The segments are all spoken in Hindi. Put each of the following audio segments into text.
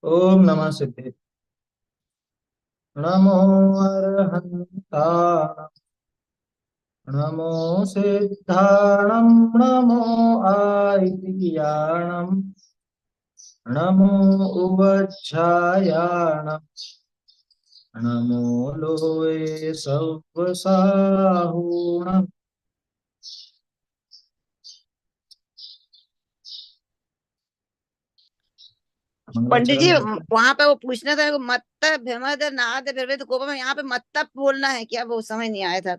ओम नमः सिद्धे। नमो अर्हन्ताणं नमो सिद्धाणं नमो आयर्याणं नमो उवज्झायाणं नमो लोये सव्वसाहूणम्। पंडित जी, मंगलाचरण करते हैं। वहां पे वो पूछना था कि मत्त भ्रमद नाद द्रवित कोपम, यहाँ पे मत्तब बोलना है क्या? वो समझ नहीं आया था।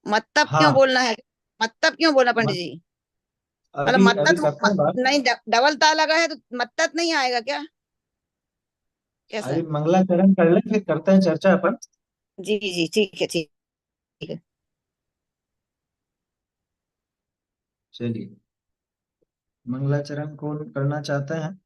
मत्तब क्यों हाँ। बोलना है? मत्तब क्यों बोलना पंडित मत, जी? मतलब अभी अभी मत्तत करते हैं बात। नहीं, डबल ता लगा है तो मत्तत नहीं आएगा क्या? कैसा अभी है? मंगलाचरण कर ले, फिर करते हैं चर्चा अपन। जी जी, ठीक है, ठीक है। चलिए, मंगलाचरण कौन करना चाहते हैं?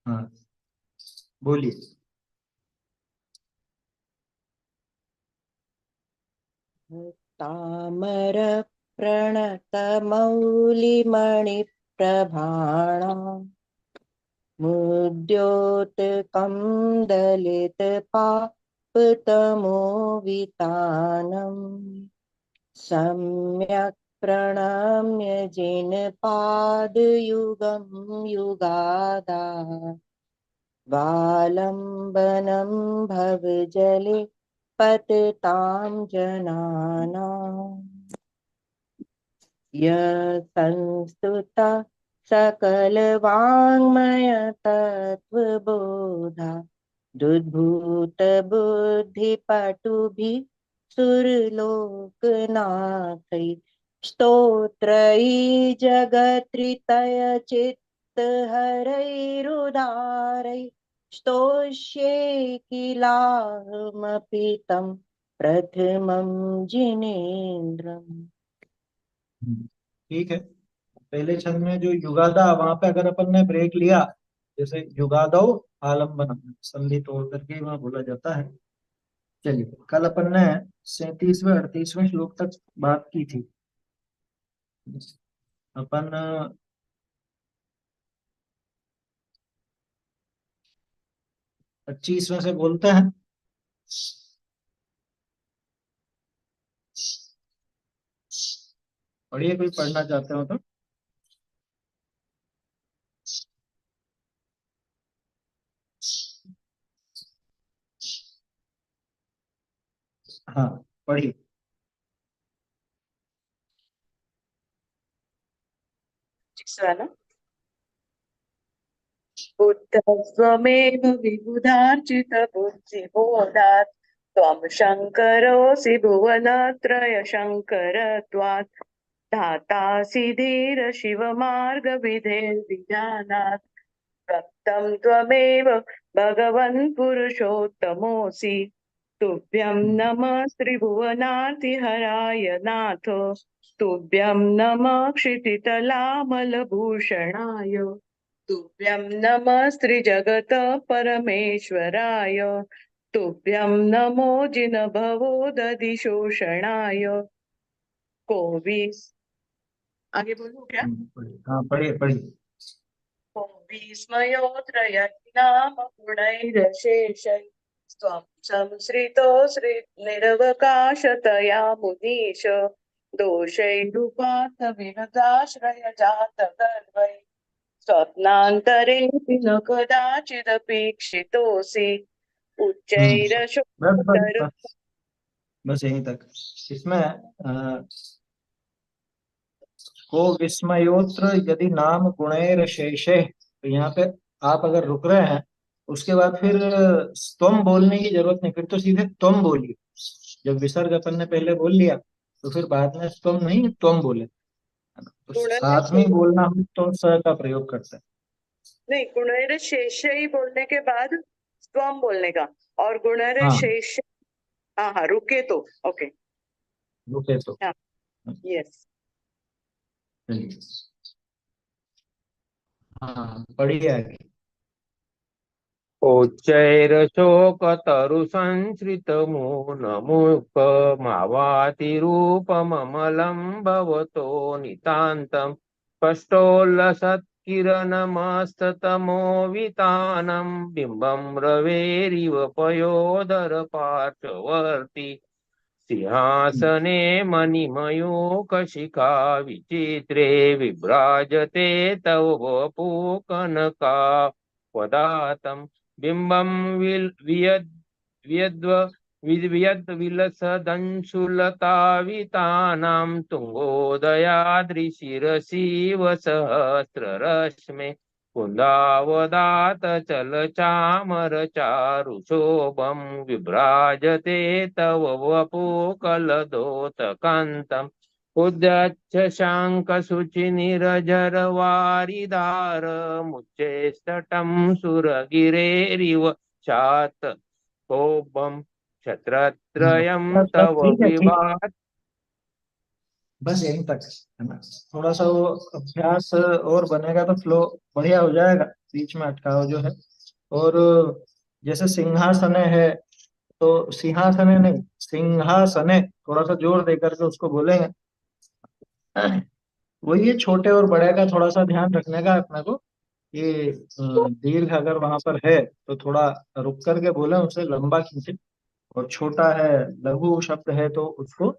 हाँ, बोलिए। तामर प्रणतमौलिमणिप्रभाणां मुद्योतकं दलितपापतमोवितानम् सम्यक् प्रणम्य जिनपादयुगं युगादा वालम्बनं भवजले पततां जनानाम् संस्तुता सकलवाङ्मय तत्त्वबोधा दुद्भूत बुद्धिपटुभिः सुरलोकनाथै स्तोत्रै जगत्रितय चित्तहरैरुदारै स्तोष्ये किलाहमपि तं प्रथमं जिनेन्द्रम्। ठीक है। पहले छंद में जो युगादा, वहां पे अगर अपन ने ब्रेक लिया, जैसे युगादो आलम्बनम, संधि तोड़ करके वहां बोला जाता है। चलिए, कल अपन ने 37वें 38वें श्लोक तक बात की थी। अपन 25वें से बोलते हैं। पढ़िए, कोई पढ़ना चाहते हो तो। हाँ, पढ़िए। बुद्धस्त्वमेव विबुधार्चितबुद्धिबोधात् त्वं शङ्करोऽसि भुवनत्रयशङ्करत्वात् धातासि धीर शिवमार्गविधेर्विजानात् भक्तं त्वमेव भगवन् पुरुषोत्तमोऽसि तुभ्यं नमः त्रिभुवनार्तिहराय नाथ तुभ्यं नमः क्षितितलामलभूषणाय तुभ्यं नमस्त्रिजगत परमेश्वराय तुभ्यं नमो जिनभवोदधिशोषणाय कोविस्। आगे बोलूं क्या? पढ़िए। हाँ, पढ़िए पढ़िए। कोविस्मयोत्रयनाम गुणैरशेषैः त्वं संश्रितो निर्वकाशतया मुनीश दोषैरुपात विनुदाश्रय जातगर्वै स्वप्नान्तरेऽपि न कदाचिदपीक्षितोऽसि बस बस उच्चैरशोत्तर। बस, बस यहीं तक। इसमें को विस्मयोत्र यदि नाम गुणैर शेषे, तो यहाँ पे आप अगर रुक रहे हैं, उसके बाद फिर तुम बोलने की जरूरत नहीं, फिर तो सीधे तुम बोलिए। जब विसर्ग अपन ने पहले बोल लिया, तो फिर बाद में तुम नहीं, तुम बोले, है ना? तो साथ में ही गुणैर बोलना हम तो स का प्रयोग करते हैं। नहीं, गुणैर शेष ही बोलने के बाद स्वम बोलने का, और गुणैर हाँ शेष हाँ हाँ, रुके तो ओके। रुके तो। हाँ, यस। चलिए, हाँ पढ़िए आगे। उच्चैरशोकतरुसंश्रितमूनमुपमावातिरूपममलं भवतो नितान्तं स्पष्टोल्लसत्किरणमस्ततमोवितानं बिम्बं रवेरिव पयोदरपार्श्ववर्ति सिंहासने मणिमयो कशिखा विचित्रे विभ्राजते तव वपु कनका वदातं बिम्बं विलसदंशुलतावितानां तुङ्गोदयाद्रिशिरसिव सहस्ररश्मे कुन्दावदात चलचामरचारुशोभं विभ्राजते तव वपु कलदोतकान्तम् उद्यच्छशाङ्कशुचिनिरजरवारिदार मुच्चैस्तटं सुरगिरेरिव चात कोपं छत्रत्रयं बस बस तव ठीक है, ठीक। विभात। बस यहीं तक है ना। थोड़ा सा वो अभ्यास और बनेगा तो फ्लो बढ़िया हो जाएगा, बीच में अटकाव जो है। और जैसे सिंहासने है, तो सिंहासने नहीं, सिंहासने थोड़ा सा जोर दे करके उसको बोलेंगे। वही है, छोटे और बड़े का थोड़ा सा ध्यान रखने का अपने को। ये दीर्घ अगर वहां पर है तो थोड़ा रुक करके बोले, उसे लंबा खींचे। और छोटा है, लघु शब्द है, तो उसको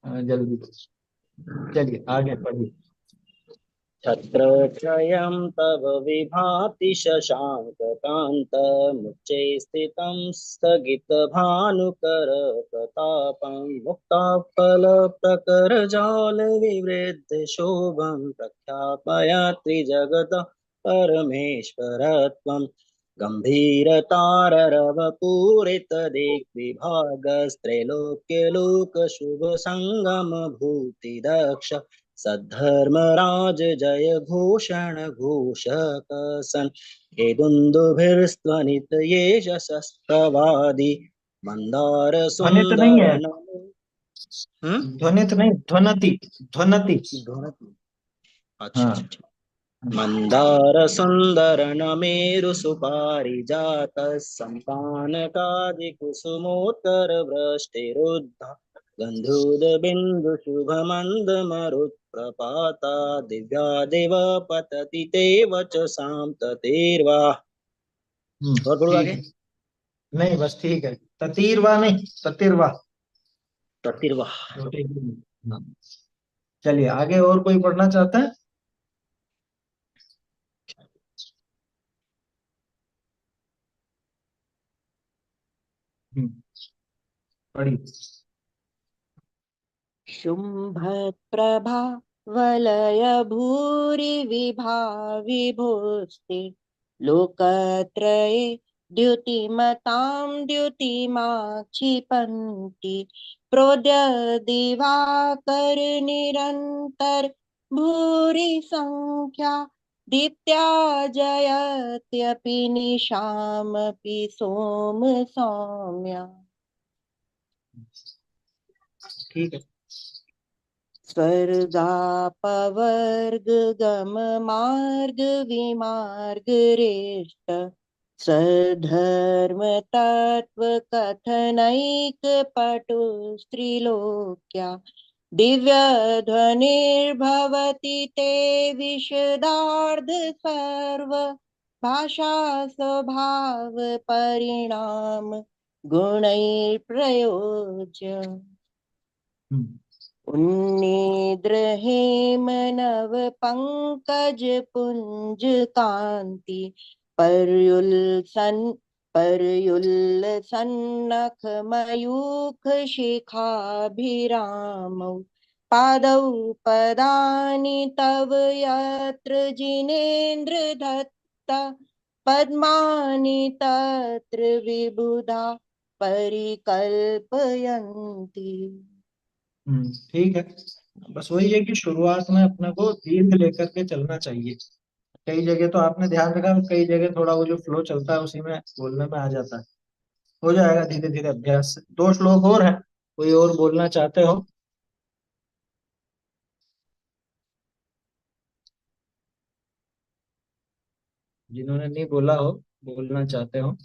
जल्दी बोले। चलिए आगे पढ़िए। छत्रत्रयं तव विभाति शशाङ्ककान्तमुच्चै स्थितं स्थगितभानुकर प्रतापं मुक्ताफलप्रकरजालविवृद्धशोभं प्रख्यापयति जगतः परमेश्वरत्वं गम्भीरतारवपूरितदिग्विभागस्त्रैलोक्यलोकशुभसङ्गमभूतिदक्ष सद्धर्मराज जय घोषण घोषक सन हेदुन्दुभिर्स्त्वनित ये यशस्तवादि मंदार ध्वनित नहीं सुंदर है, ध्वनित नहीं, ध्वनति, ध्वनति। अच्छा हाँ। अच्छा ठीक। मंदार सुंदर नमेरु सुपारिजात संपानकादि कुसुमोत्तर वृष्टिरुद्ध गंधूद बिंदु शुभ मंद मरुत् प्रपाता दिव्या देव पतति ते वचसां ततेर्वा। और बोलो ठीक आगे। है। नहीं बस ठीक है, ततीरवा नहीं, ततीरवा। ततिर्वा। छोटे ही। हाँ। चलिए आगे, और कोई पढ़ना चाहता है? पढ़िए। शुम्भप्रभा वलय भूरि विभूस्ते लोकत्रये द्युतिमतां द्युतिमाक्षिपन्ति प्रोद्यदिवाकर निरन्तर भूरि संख्या दीप्त्या जयत्यपि निशामपि सोम सौम्या। ठीक है। स्वर्गापवर्ग गम मार्ग विमार्ग रेष्ट सधर्म तत्व कथनैक पटु स्त्रीलोक्या दिव्य ध्वनिर्भवति ते विशदार्ध सर्व भाषा स्वभाव परिणाम गुणैः प्रयोज्य उन्निद्र हेम नव पंकज पुंज कांति पर्युल्लसन्नख मयूख शिखाभिरामौ पादौ पदानि तव यत्र जिनेन्द्र दत्ता पद्मानि तत्र विबुधा परिकल्पयन्ति। ठीक है। बस वही है कि शुरुआत में अपने को दीर्घ लेकर के चलना चाहिए। कई जगह तो आपने ध्यान रखा, कई जगह थोड़ा वो जो फ्लो चलता है उसी में बोलने में आ जाता है। हो जाएगा धीरे धीरे अभ्यास से। दो श्लोक और हैं, कोई और बोलना चाहते हो? जिन्होंने नहीं बोला हो, बोलना चाहते हो?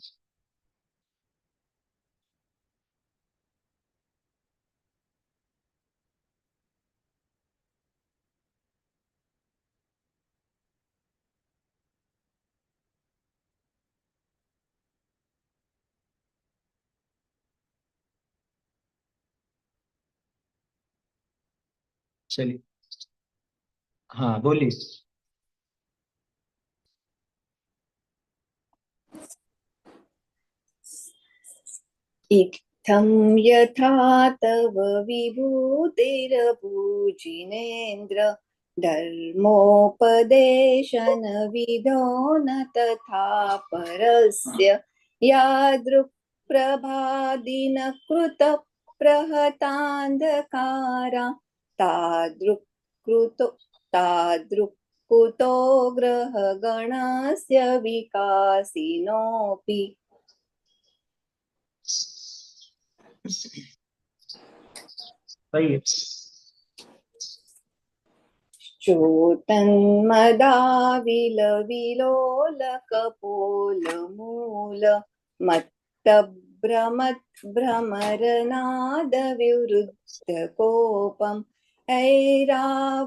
चलिए, हाँ बोलिए। इत्थं यथा तव विभूतिरपूजिनेन्द्र धर्मोपदेशनविधो न तथा परस्य यादृक्प्रभादिन कृतप्रहतान्धकारा तादृक्कुतो ग्रहगणस्य विकासिनोऽपि सही है। चोतन्मदाविलविलोलकपोलमूल मत्तभ्रमरनादविवृद्धकोपम् ऐरावताभमिव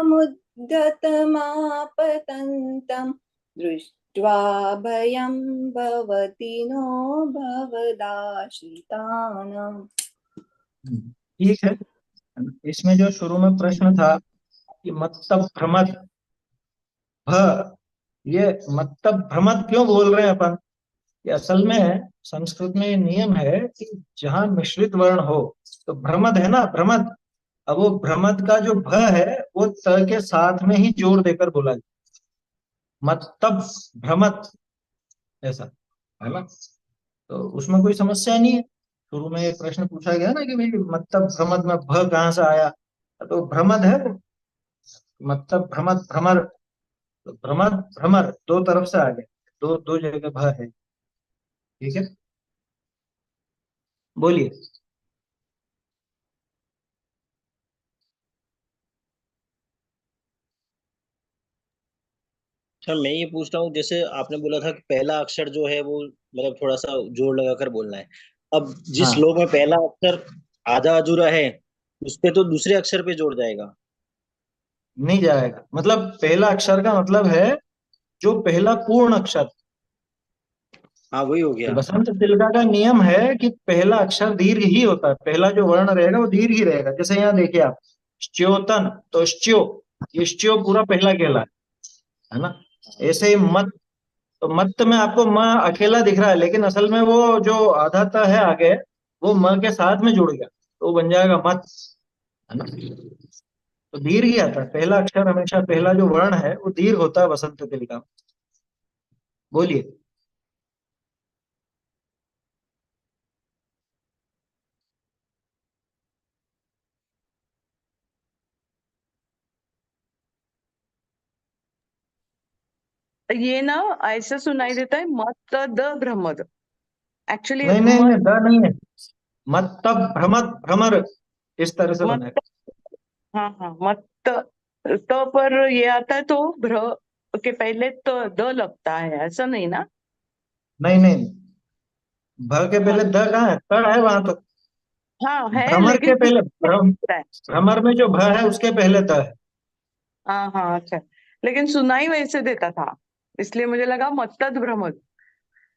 मुद्गतमापतन्तं दृष्ट्वा भयं भवति नो भवदाश्रितानाम्। ठीक है। इसमें जो शुरू में प्रश्न था कि मत्तब भ्रमत भ, ये मत्तब भ्रमत क्यों बोल रहे हैं अपन? ये असल में संस्कृत में ये नियम है कि जहां मिश्रित वर्ण हो, तो भ्रमद है ना, भ्रमद। अब वो भ्रमद का जो भ है वो त के साथ में ही जोर देकर बोला जाए, मत्तब भ्रमत, ऐसा है ना। तो उसमें कोई समस्या नहीं है। शुरू में एक प्रश्न पूछा गया ना कि भाई मतलब भ्रमद में भ कहाँ से आया, तो भ्रमद है वो, मतलब भ्रमद भ्रमर, तो भ्रमद भ्रमर दो तरफ से आ गया, दो दो जगह भ है। ठीक है, बोलिए। अच्छा, मैं ये पूछ रहा हूँ, जैसे आपने बोला था कि पहला अक्षर जो है वो मतलब थोड़ा सा जोर लगाकर बोलना है। अब जिस हाँ, श्लोक में पहला अक्षर आधा अधूरा है, उस पे तो दूसरे अक्षर पे जोड़ जाएगा। नहीं जाएगा, मतलब पहला अक्षर का मतलब है जो पहला पूर्ण अक्षर। हाँ, वही हो ये गया। बसंत तिलका का नियम है कि पहला अक्षर दीर्घ ही होता है, पहला जो वर्ण रहेगा वो दीर्घ ही रहेगा। जैसे यहाँ देखिए आप, श्च्योतन, तो श्च्यो, ये श्च्यो पूरा पहला कहला है ना। ऐसे ही मत, तो मत में आपको म अकेला दिख रहा है, लेकिन असल में वो जो आधा त है आगे, वो म के साथ में जुड़ गया, तो वो बन जाएगा मत, है ना। तो दीर्घ ही आता है, पहला अक्षर हमेशा, पहला जो वर्ण है वो दीर्घ होता है बसंत तिलका में। बोलिए। ये ना ऐसा सुनाई देता है मत द भ्रमद, एक्चुअली नहीं नहीं नहीं, मत द नहीं है, मत तब भ्रमत भ्रमर, इस तरह से मत बनेगा। हाँ हाँ मत तो पर ये आता है तो भ्र के पहले तो द लगता है, ऐसा नहीं ना? नहीं नहीं, भ के हाँ पहले द कहाँ है, त है वहां तो। हाँ है भ्रमर के लेकिन पहले लगता है। भ्रमर में जो भ है उसके पहले त है। हाँ हाँ अच्छा, लेकिन सुनाई वैसे देता था, इसलिए मुझे लगा मत्तद भ्रमद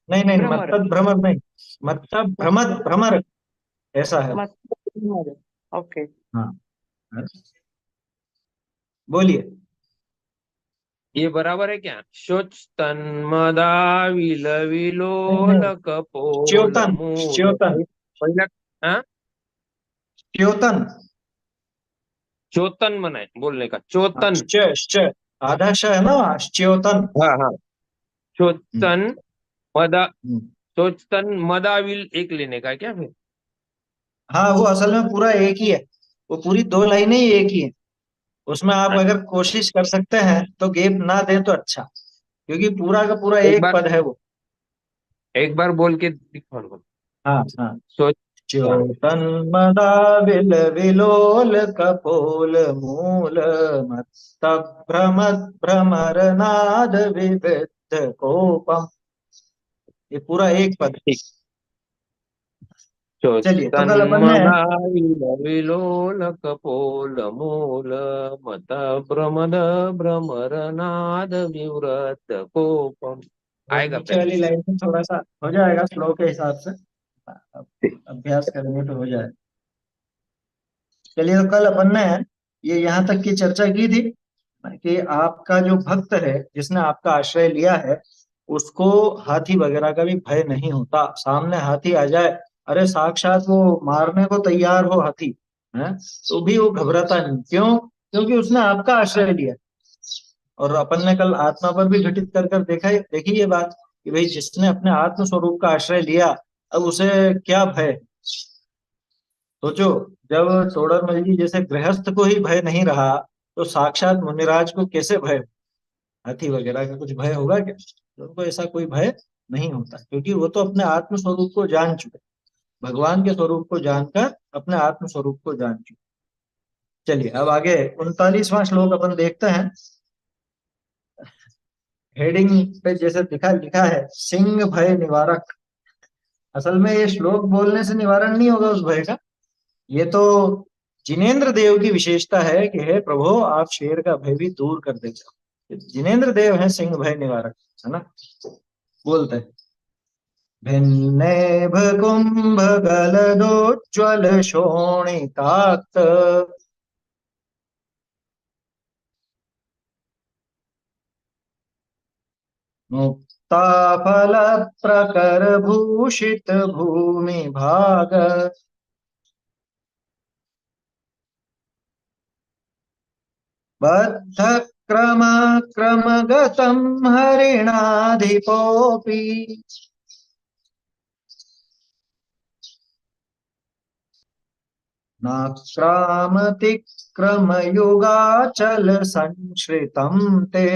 नहीं नहीं, भ्रमर मत्तद भ्रमर नहीं, मतलब भ्रमत भ्रमर, ऐसा है। मत्तद भ्रमर। ओके। हाँ, बोलिए। ये बराबर है क्या? शोच तन्मदा नहीं नहीं, विलोलक पोल च्योतन मूल च्योतन पहिला, हाँ, च्योतन, चोतन मना है बोलने का, हाँ, चोतन। आधा श है ना, च्योतन। हाँ हाँ, हम्म, चोतन मदा, हम्म। चोतन मदाविल एक लेने का है क्या फिर? हाँ, वो असल में पूरा एक ही है, वो पूरी दो लाइनें ही एक ही है। उसमें आप हाँ, अगर कोशिश कर सकते हैं तो गैप ना दें तो अच्छा, क्योंकि पूरा का पूरा एक एक बार, पद है वो। एक बार बोल के दिखाओ ना। हाँ हाँ। सोच। हाँ। च्योतन्मदाविल विलोल कपोल मूल मत्त भ्रमद भ्रमर नाद विविध कोपम। ये पूरा एक पद है। ठीक। चलिए तो कल अपन ने विलोल कपोल मूल मत प्रमद भ्रमर नाद विव्रत कोपम। वो आएगा नीचे पहले वाली से। लाइन से थोड़ा सा हो जाएगा स्लो के हिसाब से। अब अभ्यास करेंगे तो हो जाए। चलिए तो कल अपन ने ये यहाँ तक की चर्चा की थी कि आपका जो भक्त है जिसने आपका आश्रय लिया है उसको हाथी वगैरह का भी भय नहीं होता। सामने हाथी आ जाए, अरे साक्षात वो मारने को तैयार हो हाथी है, तो भी वो घबराता नहीं। क्यों? क्योंकि उसने आपका आश्रय लिया। और अपन ने कल आत्मा पर भी घटित कर कर देखी ये बात कि भाई जिसने अपने आत्म स्वरूप का आश्रय लिया अब उसे क्या भय। सोचो, जब तोड़रमल जी जैसे गृहस्थ को ही भय नहीं रहा तो साक्षात मुनिराज को कैसे भय। हाथी वगैरह का कुछ भय होगा क्या? तो उनको ऐसा कोई भय नहीं होता क्योंकि वो तो अपने आत्म स्वरूप को जान चुके। भगवान के स्वरूप को जानकर अपने आत्म स्वरूप को जान चुके। चलिए अब आगे 39वां श्लोक अपन देखते हैं। हेडिंग पे जैसे लिखा लिखा है सिंह भय निवारक। असल में ये श्लोक बोलने से निवारण नहीं होगा उस भय का। ये तो जिनेन्द्र देव की विशेषता है कि हे प्रभु आप शेर का भय भी दूर कर देते। जिनेन्द्र देव है सिंह भय निवारक, है ना। बोलते हैं भिन्नेभ कुंभ गलदोज्ज्वल शोणिताक्त मुक्ता फल प्रकर भूषित भूमि भाग बद्ध क्रम क्रमगतं हरिणाधिपोऽपि नाक्रामतिक्रमयुगाचल संश्रितं ते।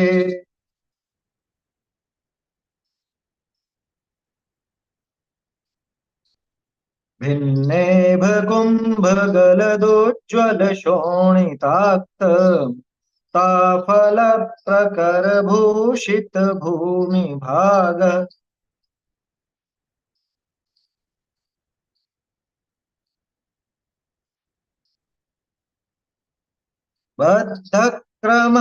भिन्नेभ कुंभ गलदोज्ज्वल शोणिताक्त ताफल प्रकर भूषित भूमि भाग बद्ध क्रम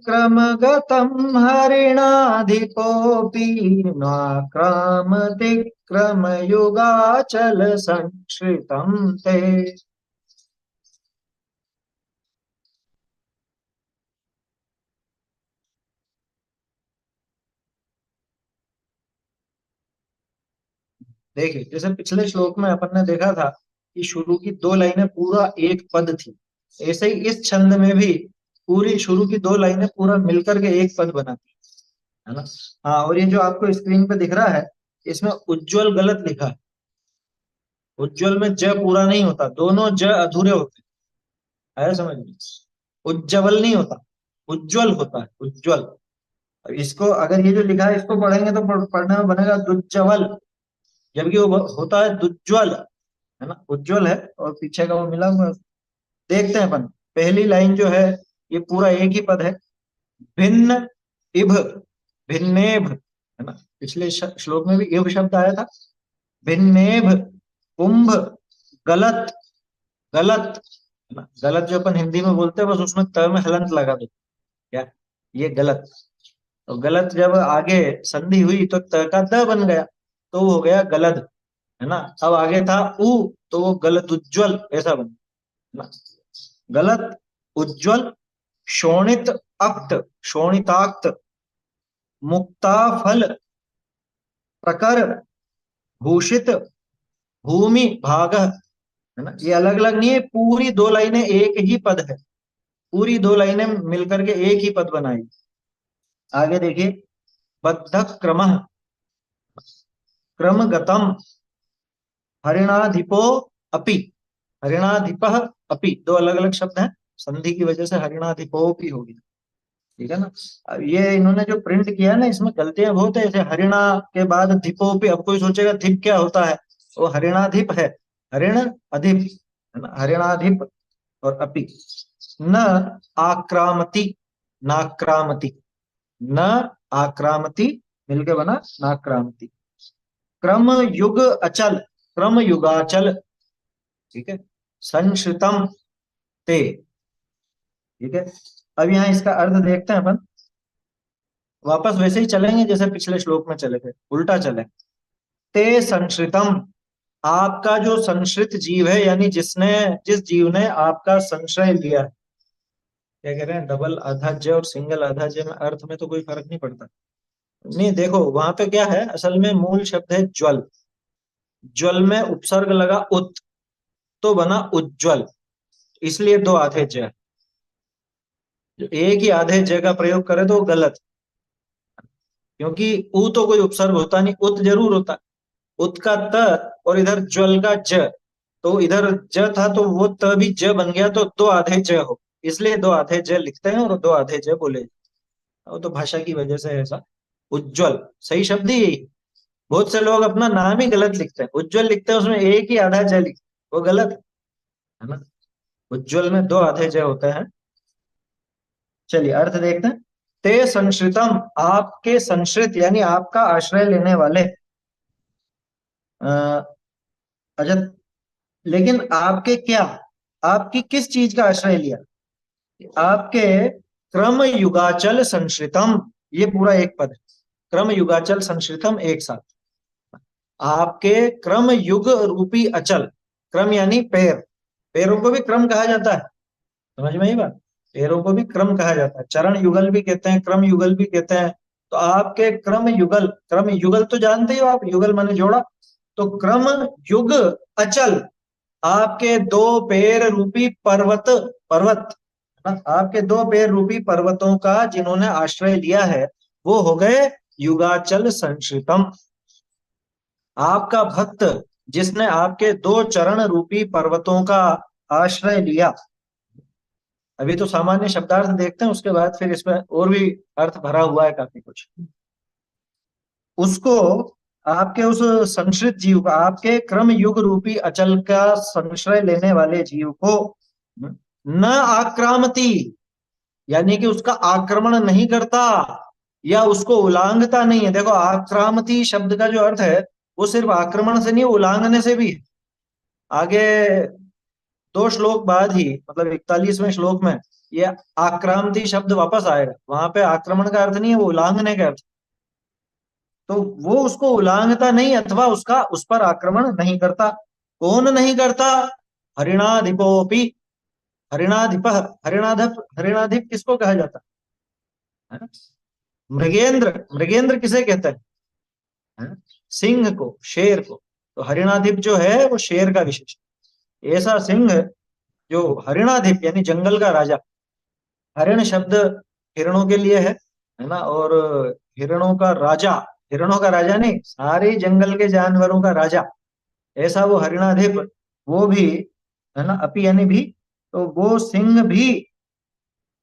क्रमगतं हरिणाधिपोऽपि नाक्रामतिक्रमयुगाचल संश्रितं ते। देखिए जैसे पिछले श्लोक में अपन ने देखा था कि शुरू की दो लाइनें पूरा एक पद थी, ऐसे ही इस छंद में भी पूरी शुरू की दो लाइनें पूरा मिलकर के एक पद बनाती है ना। हाँ, और ये जो आपको स्क्रीन पे दिख रहा है इसमें उज्जवल गलत लिखा है। उज्जवल में ज पूरा नहीं होता, दोनों ज अधूरे होते हैं। आया समझ में? उज्जवल नहीं होता, उज्जवल होता है, उज्जवल। अब इसको अगर ये जो लिखा है इसको पढ़ेंगे तो पढ़ने में बनेगा दुज्जवल, जबकि वो होता है दुज्ज्वल, है ना। उज्जवल है और पीछे का वो मिला हुआ है। देखते हैं अपन। पहली लाइन जो है ये पूरा एक ही पद है। भिन्न इभ भिन्नेभ, है ना। पिछले श्लोक में भी इभ शब्द आया था। भिन्नेभ कुंभ गलत गलत, है ना। गलत जो अपन हिंदी में बोलते हैं बस उसमें त में हलंत लगा दो, क्या ये गलत। तो गलत जब आगे संधि हुई तो त का द बन गया तो वो हो गया गलत, है ना। अब आगे था उ तो वो गलत उज्जवल ऐसा बन, है ना। गलत उज्जवल शोणित अक्त शोणिताक्त मुक्ता फल प्रकर भूषित भूमि भाग, है ना। ये अलग अलग नहीं है, पूरी दो लाइनें एक ही पद है। पूरी दो लाइनें मिलकर के एक ही पद बनाई। आगे देखिए बद्ध क्रम क्रमगतम हरिणाधिपो अपि। हरिणाधिप अपि दो अलग अलग शब्द हैं, संधि की वजह से हरिणाधिपो भी होगी। ठीक है ना। अब ये इन्होंने जो प्रिंट किया है ना, इसमें गलतियां बहुत है। जैसे हरिणा के बाद धिपो पे, अब कोई सोचेगा धिप क्या होता है, वो हरिणाधिप है, हरिण अधिप, है ना, हरिणाधिप। और अपि न आक्रामति, नाक्रामति, न आक्रामति मिलके बना नाक्रामति। क्रम युग अचल, क्रम युगाचल, ठीक है। संश्रितम ते, ठीक है। अब यहाँ इसका अर्थ देखते हैं अपन, वापस वैसे ही चलेंगे जैसे पिछले श्लोक में चले थे, उल्टा चले। ते संश्रितम, आपका जो संश्रित जीव है, यानी जिसने, जिस जीव ने आपका संशय लिया है। क्या कह रहे हैं, डबल आधा ज और सिंगल आधा ज में अर्थ में तो कोई फर्क नहीं पड़ता। नहीं देखो वहां पे क्या है, असल में मूल शब्द है ज्वल, ज्वल में उपसर्ग लगा उत, तो बना उज्ज्वल, इसलिए दो आधे ज। जो एक ही आधे ज का प्रयोग करे तो वो गलत, क्योंकि उ तो कोई उपसर्ग होता नहीं, उत जरूर होता। उत का त और इधर ज्वल का ज, तो इधर ज था तो वो त भी ज बन गया, तो दो आधे ज हो, इसलिए दो आधे ज लिखते हैं और दो आधे ज बोले। वो तो भाषा की वजह से है ऐसा। उज्ज्वल सही शब्द ही यही। बहुत से लोग अपना नाम ही गलत लिखते हैं, उज्ज्वल लिखते हैं उसमें एक ही आधा ज लिखते हैं, वो गलत है ना। उज्ज्वल में दो आधे ज होते हैं। चलिए अर्थ देखते हैं। ते संश्रितम, आपके संश्रित यानी आपका आश्रय लेने वाले। अच्छा, लेकिन आपके क्या, आपकी किस चीज का आश्रय लिया, आपके क्रम युगाचल संश्रितम, ये पूरा एक पद है, क्रम युगाचल संश्रितम एक साथ। आपके क्रम युग रूपी अचल, क्रम यानी पैर, पैरों को भी क्रम कहा जाता है, समझ में ही बात, पैरों को भी क्रम कहा जाता है, चरण युगल भी कहते हैं, क्रम युगल भी कहते हैं। तो आपके क्रम युगल, क्रम युगल तो जानते ही हो आप, युगल माने जोड़ा, तो क्रम युग अचल, आपके दो पैर रूपी पर्वत, पर्वत, आपके दो पैर रूपी पर्वतों का जिन्होंने आश्रय लिया है, वो हो गए युगाचल संश्रितम। आपका भक्त जिसने आपके दो चरण रूपी पर्वतों का आश्रय लिया। अभी तो सामान्य शब्दार्थ देखते हैं, उसके बाद फिर इसमें और भी अर्थ भरा हुआ है काफी कुछ। उसको, आपके उस संश्रित जीव का, आपके क्रम युग रूपी अचल का संश्रय लेने वाले जीव को न आक्रामती, यानी कि उसका आक्रमण नहीं करता या उसको उलांघता नहीं है। देखो आक्रामती शब्द का जो अर्थ है वो सिर्फ आक्रमण से नहीं, उल्लांघने से भी है। आगे दो श्लोक बाद ही, मतलब 41वें श्लोक में ये आक्रामती शब्द वापस आएगा, वहां पे आक्रमण का अर्थ नहीं है, वो उल्लांघने का अर्थ। तो वो उसको उल्लांघता नहीं अथवा उसका, उस पर आक्रमण नहीं करता। कौन नहीं करता, हरिणाधिपोपि, हरिणाधिप, हरिणाधिप, हरिणाधिप किसको कहा जाता है, मृगेंद्र, मृगेंद्र किसे कहते हैं, सिंह को, शेर को। तो हरिणाधिप जो है वो शेर का विशेषण, ऐसा सिंह जो हरिणाधिप यानी जंगल का राजा। हरिण शब्द हिरणों के लिए है ना, और हिरणों का राजा, हिरणों का राजा नहीं, सारे जंगल के जानवरों का राजा, ऐसा वो हरिणाधिप, वो भी है ना, अपि यानी भी, तो वो सिंह भी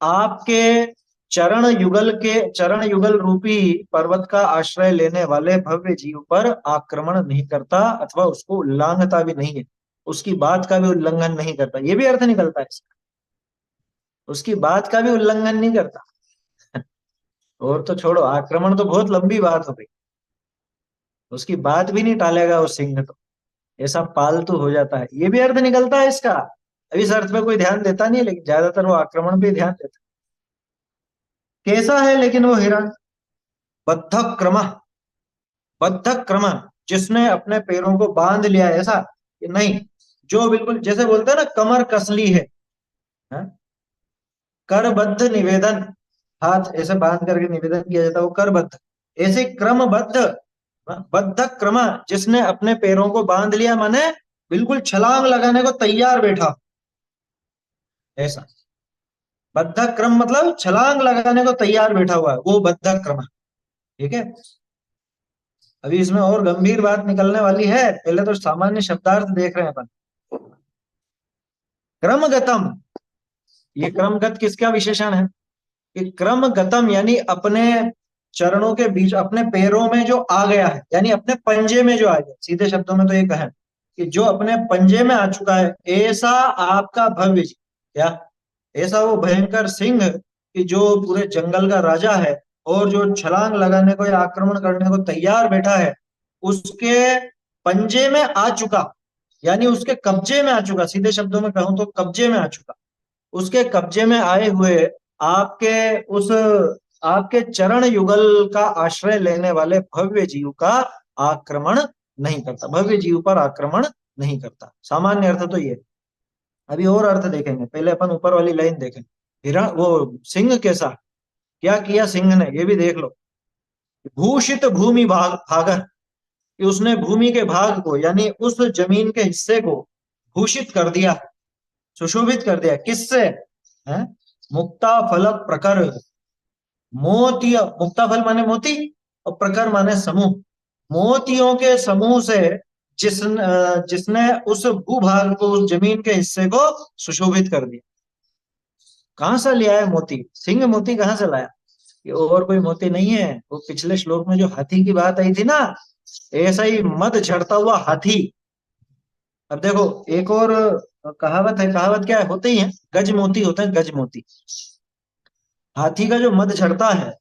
आपके चरण युगल के, चरण युगल रूपी पर्वत का आश्रय लेने वाले भव्य जीव पर आक्रमण नहीं करता अथवा उसको उल्लांघता भी नहीं है, उसकी बात का भी उल्लंघन नहीं करता। ये भी अर्थ निकलता है इसका, उसकी बात का भी उल्लंघन नहीं करता। और तो छोड़ो, आक्रमण तो बहुत लंबी बात हो गई, उसकी बात भी नहीं टालेगा वो सिंह, तो ऐसा पालतू हो जाता है। ये भी अर्थ निकलता है इसका। अब इस अर्थ पे कोई ध्यान देता नहीं है, लेकिन ज्यादातर वो आक्रमण पे ध्यान देता है। कैसा है लेकिन वो हिरण, बद्ध क्रम, बद्ध क्रम, जिसने अपने पैरों को बांध लिया, ऐसा नहीं, जो बिल्कुल जैसे बोलते हैं ना कमर कसली है, करबद्ध निवेदन, हाथ ऐसे बांध करके निवेदन किया जाता है, वो करबद्ध, ऐसे क्रमबद्ध, बद्ध क्रम, जिसने अपने पैरों को बांध लिया, माने बिल्कुल छलांग लगाने को तैयार बैठा, ऐसा बद्ध क्रम मतलब छलांग लगाने को तैयार बैठा हुआ है, वो बद्ध क्रम। ठीक है, अभी इसमें और गंभीर बात निकलने वाली है, पहले तो सामान्य शब्दार्थ देख रहे हैं अपन। क्रमगतम, ये क्रमगत किसका विशेषण है, कि क्रम गतम यानी अपने चरणों के बीच, अपने पैरों में जो आ गया है, यानी अपने पंजे में जो आ गया, सीधे शब्दों में तो ये कहें कि जो अपने पंजे में आ चुका है, ऐसा आपका भव्य जी, क्या ऐसा वो भयंकर सिंह कि जो पूरे जंगल का राजा है और जो छलांग लगाने को या आक्रमण करने को तैयार बैठा है, उसके पंजे में आ चुका, यानी उसके कब्जे में आ चुका, सीधे शब्दों में कहूं तो कब्जे में आ चुका, उसके कब्जे में आए हुए आपके उस आपके चरण युगल का आश्रय लेने वाले भव्य जीव का आक्रमण नहीं करता, भव्य जीव पर आक्रमण नहीं करता। सामान्य अर्थ तो ये। अभी और अर्थ देखेंगे, पहले अपन ऊपर वाली लाइन देखें। हिरण, वो सिंह कैसा, क्या किया सिंह ने, ये भी देख लो। भूषित भूमि भाग भागर, कि उसने भूमि के भाग को यानी उस जमीन के हिस्से को भूषित कर दिया, सुशोभित कर दिया। किससे है? मुक्ता फल प्रकर, मोती, मुक्ता फल माने मोती और प्रकर माने समूह, मोतियों के समूह से जिसने उस भूभाग को, उस जमीन के हिस्से को सुशोभित कर दिया। कहां से लिया है मोती? सिंह मोती कहां से लाया? ये और कोई मोती नहीं है, वो पिछले श्लोक में जो हाथी की बात आई थी ना, ऐसा ही मद झड़ता हुआ हाथी। अब देखो एक और कहावत है, कहावत क्या है, होते ही है, गज मोती होते हैं, गज मोती। हाथी का जो मद झड़ता है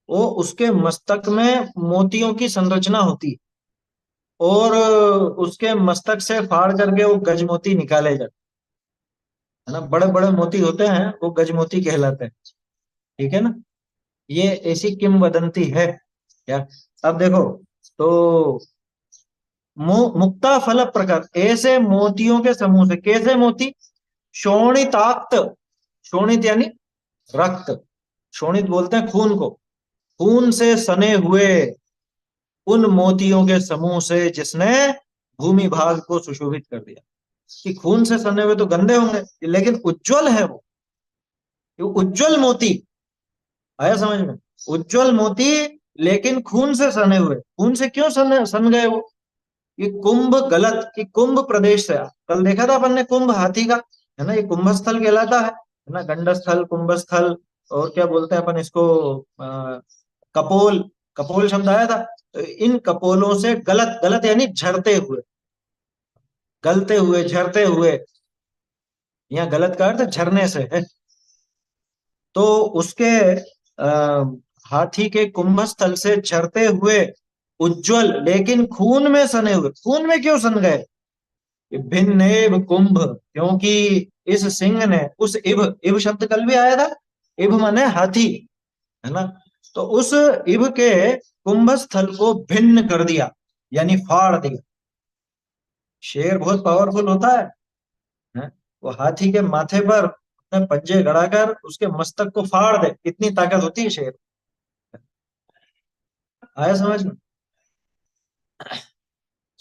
वो उसके मस्तक में मोतियों की संरचना होती है, और उसके मस्तक से फाड़ करके वो गजमोती निकाले जाते है ना, बड़े बड़े मोती होते हैं, वो गजमोती कहलाते हैं। ठीक है ना, ये ऐसी किंवदंती है क्या। अब देखो तो मुक्ता फल प्रकार, ऐसे मोतियों के समूह से, कैसे मोती? शोणिताक्त, शोणित यानी रक्त, शोणित बोलते हैं खून को, खून से सने हुए उन मोतियों के समूह से जिसने भूमि भाग को सुशोभित कर दिया। कि खून से सने हुए तो गंदे होंगे, लेकिन उज्जवल है वो, उज्जवल मोती, आया समझ में? उज्जवल मोती लेकिन खून से सने हुए। खून से क्यों सन गए वो? ये कुंभ गलत, कि कुंभ प्रदेश से, कल देखा था अपन ने कुंभ हाथी का, है ना, ये कुंभ स्थल कहलाता है ना, गंडस्थल, कुंभ स्थल, और क्या बोलते हैं अपन इसको, कपोल, कपोल शब्द आया था। तो इन कपोलों से गलत, गलत यानी झरते हुए, गलते हुए, झरते हुए, यहाँ गलत का अर्थ झरने से है। तो उसके हाथी के कुंभ स्थल से झरते हुए उज्जवल लेकिन खून में सने हुए। खून में क्यों सन गए? भिन्नेव कुंभ, क्योंकि इस सिंह ने उस इभ, इभ शब्द कल भी आया था, इभ माने हाथी, है ना, तो उस इभ के कुंभ स्थल को भिन्न कर दिया, यानी फाड़ दिया। शेर बहुत पावरफुल होता है? वो हाथी के माथे पर अपने पंजे गड़ाकर उसके मस्तक को फाड़ दे, कितनी ताकत होती है शेर। आया समझ में?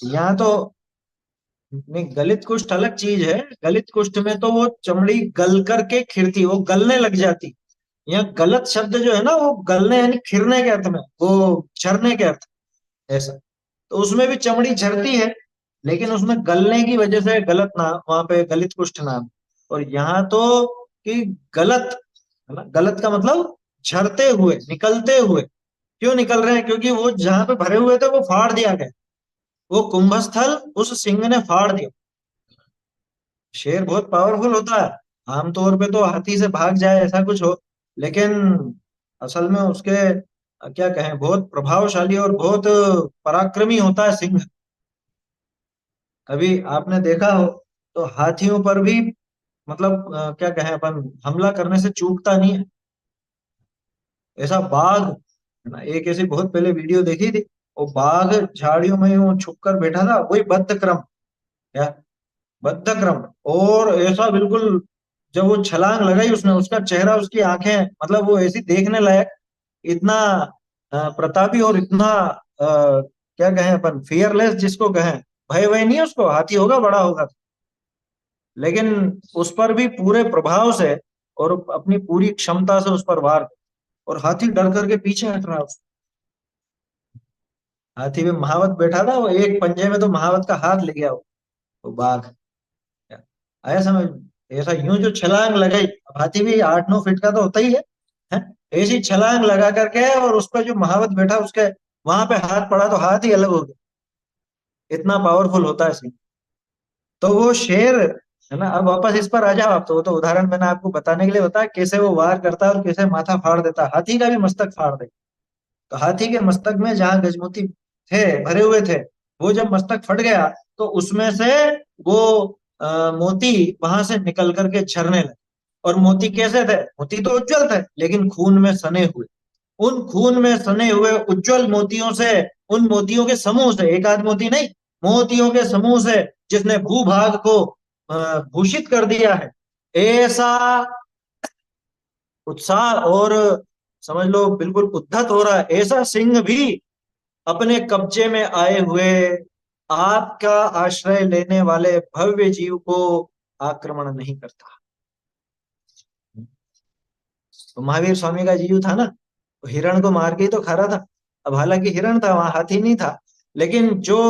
यहाँ तो नहीं, गलित कुष्ठ अलग चीज है। गलित कुष्ठ में तो वो चमड़ी गल करके खिरती, वो गलने लग जाती। यहाँ गलत शब्द जो है ना, वो गलने यानी खिरने के अर्थ में, वो झरने के अर्थ, ऐसा। तो उसमें भी चमड़ी झरती है, लेकिन उसमें गलने की वजह से गलत नाम, वहां पे गलित कुष्ठ नाम। और यहाँ तो कि गलत, है ना, गलत का मतलब झरते हुए, निकलते हुए। क्यों निकल रहे हैं? क्योंकि वो जहां पे भरे हुए थे वो फाड़ दिया गया, वो कुंभस्थल उस सिंह ने फाड़ दिया। शेर बहुत पावरफुल होता है, आमतौर पे तो हाथी से भाग जाए ऐसा कुछ हो, लेकिन असल में उसके क्या कहें, बहुत प्रभावशाली और बहुत पराक्रमी होता है सिंह। कभी आपने देखा हो तो हाथियों पर भी, मतलब क्या कहें अपन, हमला करने से चूकता नहीं है। ऐसा बाघ, है ना, एक ऐसी बहुत पहले वीडियो देखी थी, वो बाघ झाड़ियों में यूं छुप कर बैठा था, वही बद्ध क्रम, क्या बद्ध क्रम, और ऐसा बिल्कुल, जब वो छलांग लगाई उसने, उसका चेहरा, उसकी आंखें, मतलब वो ऐसी देखने लायक, इतना प्रतापी और इतना क्या कहें अपन, फियरलेस जिसको कहें, भय वय नहीं है उसको, हाथी होगा बड़ा होगा, लेकिन उस पर भी पूरे प्रभाव से और अपनी पूरी क्षमता से उस पर वार, और हाथी डर करके पीछे हट रहा है। हाथी पे महावत बैठा था, वो एक पंजे में तो महावत का हाथ ले गया वो बाघ। आया समझ में? ऐसा यूं जो छलांग लगाई, अब हाथी भी 8-9 फीट का तो होता ही है है? ऐसी छलांग लगा करके, और उस पर जो महावत बैठा उसके वहां पे हाथ पड़ा तो हाथ ही अलग हो गया, इतना पावरफुल होता है सिंह। तो वो शेर है ना। अब वापस इस पर आ जाओ आप, तो वो तो उदाहरण मैंने आपको बताने के लिए बताया कैसे वो वार करता है और कैसे माथा फाड़ देता है, हाथी का भी मस्तक फाड़ दे। तो हाथी के मस्तक में जहां गजमोती थे, भरे हुए थे, वो जब मस्तक फट गया तो उसमें से वो मोती वहां से निकल करके झरने लगे। और मोती कैसे थे? मोती तो उज्जवल थे, लेकिन खून में सने हुए। उन खून में सने हुए उज्जवल मोतियों से, उन मोतियों के समूह से, एक आध मोती नहीं, मोतियों के समूह से जिसने भूभाग को भूषित कर दिया है, ऐसा उत्साह और समझ लो बिल्कुल उद्धत हो रहा है, ऐसा सिंह भी अपने कब्जे में आए हुए आपका आश्रय लेने वाले भव्य जीव को आक्रमण नहीं करता। तो महावीर स्वामी का जीव था ना, तो हिरण को मार के ही तो खा रहा था। अब हालांकि हिरण था, वहां हाथी नहीं था, लेकिन जो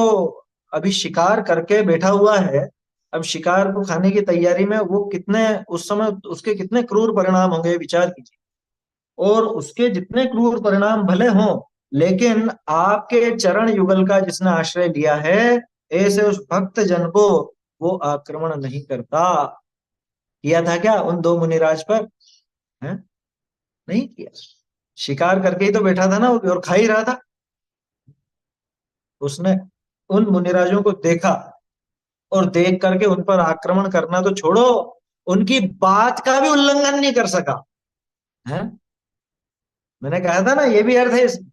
अभी शिकार करके बैठा हुआ है, अब शिकार को खाने की तैयारी में, वो कितने उस समय उसके कितने क्रूर परिणाम होंगे विचार कीजिए। और उसके जितने क्रूर परिणाम भले हों, लेकिन आपके चरण युगल का जिसने आश्रय लिया है, ऐसे उस भक्त जन को वो आक्रमण नहीं करता। किया था क्या उन दो मुनिराज पर? है? नहीं किया। शिकार करके ही तो बैठा था ना वो भी, और खा ही रहा था। उसने उन मुनिराजों को देखा, और देख करके उन पर आक्रमण करना तो छोड़ो, उनकी बात का भी उल्लंघन नहीं कर सका। है? मैंने कहा था ना, ये भी अर्थ है इसमें।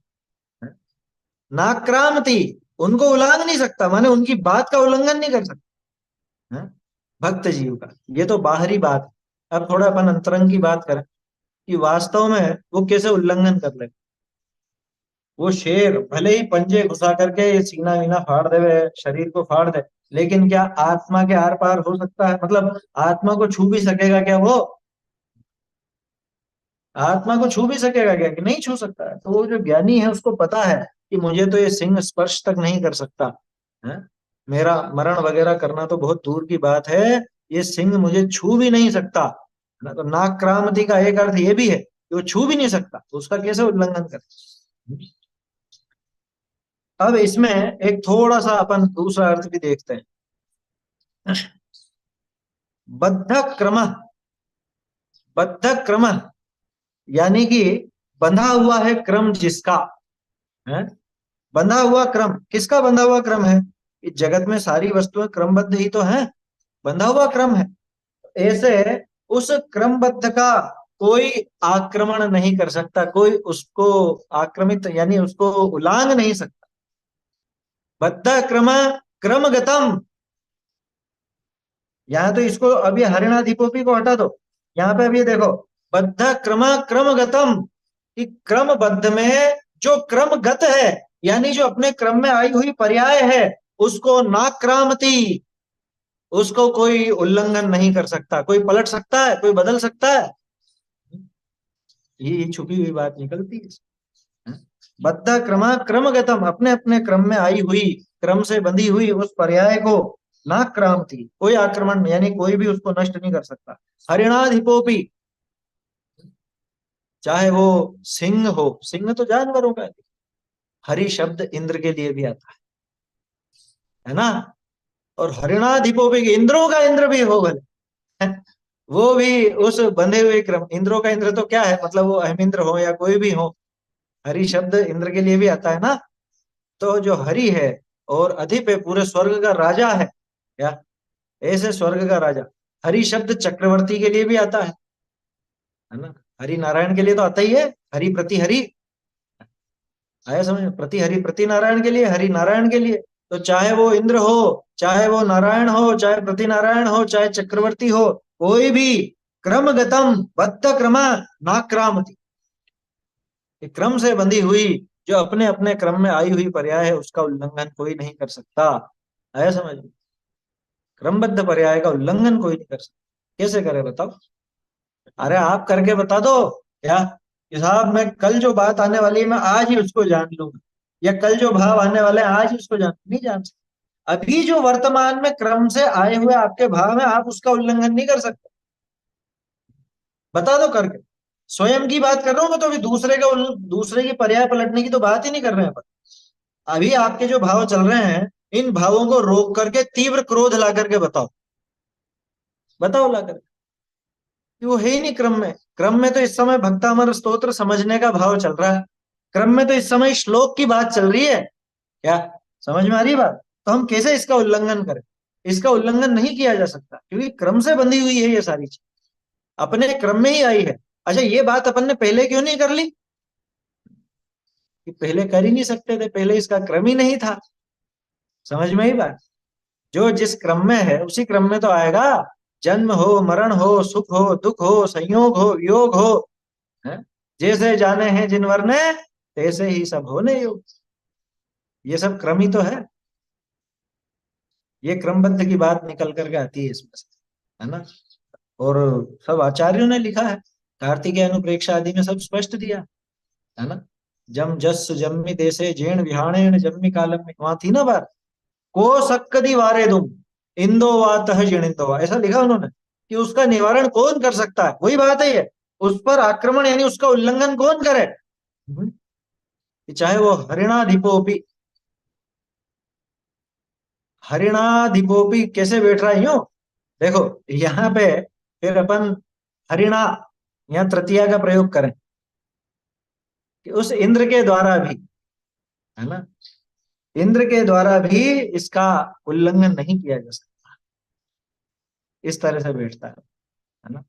नाक्रामती, उनको उलांग नहीं सकता, माने उनकी बात का उल्लंघन नहीं कर सकता। है? भक्त जीव का ये तो बाहरी बात है। अब थोड़ा अपन अंतरंग की बात करें कि वास्तव में वो कैसे उल्लंघन कर ले। वो शेर भले ही पंजे घुसा करके ये सीना वीना फाड़ दे, शरीर को फाड़ दे, लेकिन क्या आत्मा के आर पार हो सकता है? मतलब आत्मा को छू भी सकेगा क्या वो? आत्मा को छू भी सकेगा क्या? कि नहीं छू सकता है। तो वो जो ज्ञानी है उसको पता है कि मुझे तो ये सिंह स्पर्श तक नहीं कर सकता है, मेरा मरण वगैरह करना तो बहुत दूर की बात है, ये सिंह मुझे छू भी नहीं सकता है ना। तो नाक्रामति का एक अर्थ ये भी है कि वो छू भी नहीं सकता, तो उसका कैसे उल्लंघन कर। अब इसमें एक थोड़ा सा अपन दूसरा अर्थ भी देखते हैं। बद्ध क्रम, बद्ध क्रम यानी कि बंधा हुआ है क्रम जिसका है। बंधा हुआ क्रम किसका? बंधा हुआ क्रम है, इस जगत में सारी वस्तुएं क्रमबद्ध ही तो हैं, बंधा हुआ क्रम है। ऐसे उस क्रमबद्ध का कोई आक्रमण नहीं कर सकता, कोई उसको आक्रमित यानी उसको उलांग नहीं सकता। बद्ध क्रम क्रमगतम, यहाँ तो इसको अभी हरिणाधिपोपी को हटा दो, यहाँ पे अभी देखो, बद्ध क्रम क्रमगतम, कि क्रमबद्ध में जो क्रमगत है, यानी जो अपने क्रम में आई हुई पर्याय है, उसको नाक्रामती, उसको कोई उल्लंघन नहीं कर सकता। कोई पलट सकता है? कोई बदल सकता है? ये छुपी हुई बात निकलती है। बद्ध क्रम क्रमगतम, अपने अपने क्रम में आई हुई, क्रम से बंधी हुई उस पर्याय को नाक्रामती, कोई आक्रमण यानी कोई भी उसको नष्ट नहीं कर सकता। हरिणाधिपोपी, चाहे वो सिंह हो, सिंह तो जानवरों का है। हरि शब्द इंद्र के लिए भी आता है ना। और हरिणाधिपोपी, इंद्रों का इंद्र भी हो भले, वो भी उस बंधे हुए क्रम, इंद्रों का इंद्र तो क्या है, मतलब वो अहमिंद्र हो या कोई भी हो, हरि शब्द इंद्र के लिए भी आता है ना। तो जो हरि है और अधिप है, पूरे स्वर्ग का राजा है क्या, ऐसे स्वर्ग का राजा। हरि शब्द चक्रवर्ती के लिए भी आता है ना। हरि नारायण के लिए तो आता ही है, हरि प्रति हरि, आया समझ में? प्रति हरि प्रति नारायण के लिए, हरि नारायण के लिए। तो चाहे वो इंद्र हो, चाहे वो नारायण हो, चाहे प्रति नारायण हो, चाहे चक्रवर्ती हो, कोई भी क्रमगतम बद्ध क्रम नाक्रामति, क्रम से बंधी हुई जो अपने अपने क्रम में आई हुई पर्याय है, उसका उल्लंघन कोई नहीं कर सकता। आया समझ में? क्रमबद्ध पर्याय का उल्लंघन कोई नहीं कर सकता। कैसे करे बताओ? अरे आप करके बता दो क्या कि साहब मैं कल जो बात आने वाली है मैं आज ही उसको जान लूंगा, या कल जो भाव आने वाले हैं आज ही उसको जान, नहीं जान सकते। अभी जो वर्तमान में क्रम से आए हुए आपके भाव है, आप उसका उल्लंघन नहीं कर सकते। बता दो करके, स्वयं की बात कर रहा हूं मैं, तो अभी दूसरे की पर्याय पलटने की तो बात ही नहीं कर रहे हैं अपन। अभी आपके जो भाव चल रहे हैं, इन भावों को रोक करके तीव्र क्रोध ला करके बताओ, बताओ ला करके, कि वो है ही नहीं क्रम में। क्रम में तो इस समय भक्तामर स्तोत्र समझने का भाव चल रहा है, क्रम में तो इस समय श्लोक की बात चल रही है। क्या समझ में आ रही बात? तो हम कैसे इसका उल्लंघन करें? इसका उल्लंघन नहीं किया जा सकता, क्योंकि क्रम से बंधी हुई है ये सारी चीज, अपने क्रम में ही आई है। अच्छा, ये बात अपन ने पहले क्यों नहीं कर ली? कि पहले कर ही नहीं सकते थे, पहले इसका क्रम ही नहीं था। समझ में ही बात? जो जिस क्रम में है उसी क्रम में तो आएगा। जन्म हो, मरण हो, सुख हो, दुख हो, संयोग हो, योग हो, है? जैसे जाने हैं जिन वर ने, तैसे ही सब होने योग। ये सब क्रम ही तो है। ये क्रमबद्ध की बात निकल करके आती है इसमें से, है ना? और सब आचार्यों ने लिखा है, कार्तिकेय अनुप्रेक्षा आदि में सब स्पष्ट दिया है ना। जम जस जम्मी देशे जेण विहाणेण जम्मी कालम में, वहां थी ना बात, को सक्कदी वारे दुम इंदो वातः जिणिंदो वा, ऐसा लिखा उन्होंने कि उसका निवारण कौन कर सकता है। वही बात है ये, उस पर आक्रमण यानी उसका उल्लंघन कौन करे। कि चाहे वो हरिणाधिपोपी, हरिणाधिपोपी कैसे बैठ रहा है यूं, देखो यहाँ पे फिर अपन हरिणा, यहाँ तृतीया का प्रयोग करें कि उस इंद्र के द्वारा भी, है ना, इंद्र के द्वारा भी इसका उल्लंघन नहीं किया जा सकता, इस तरह से बैठता है ना।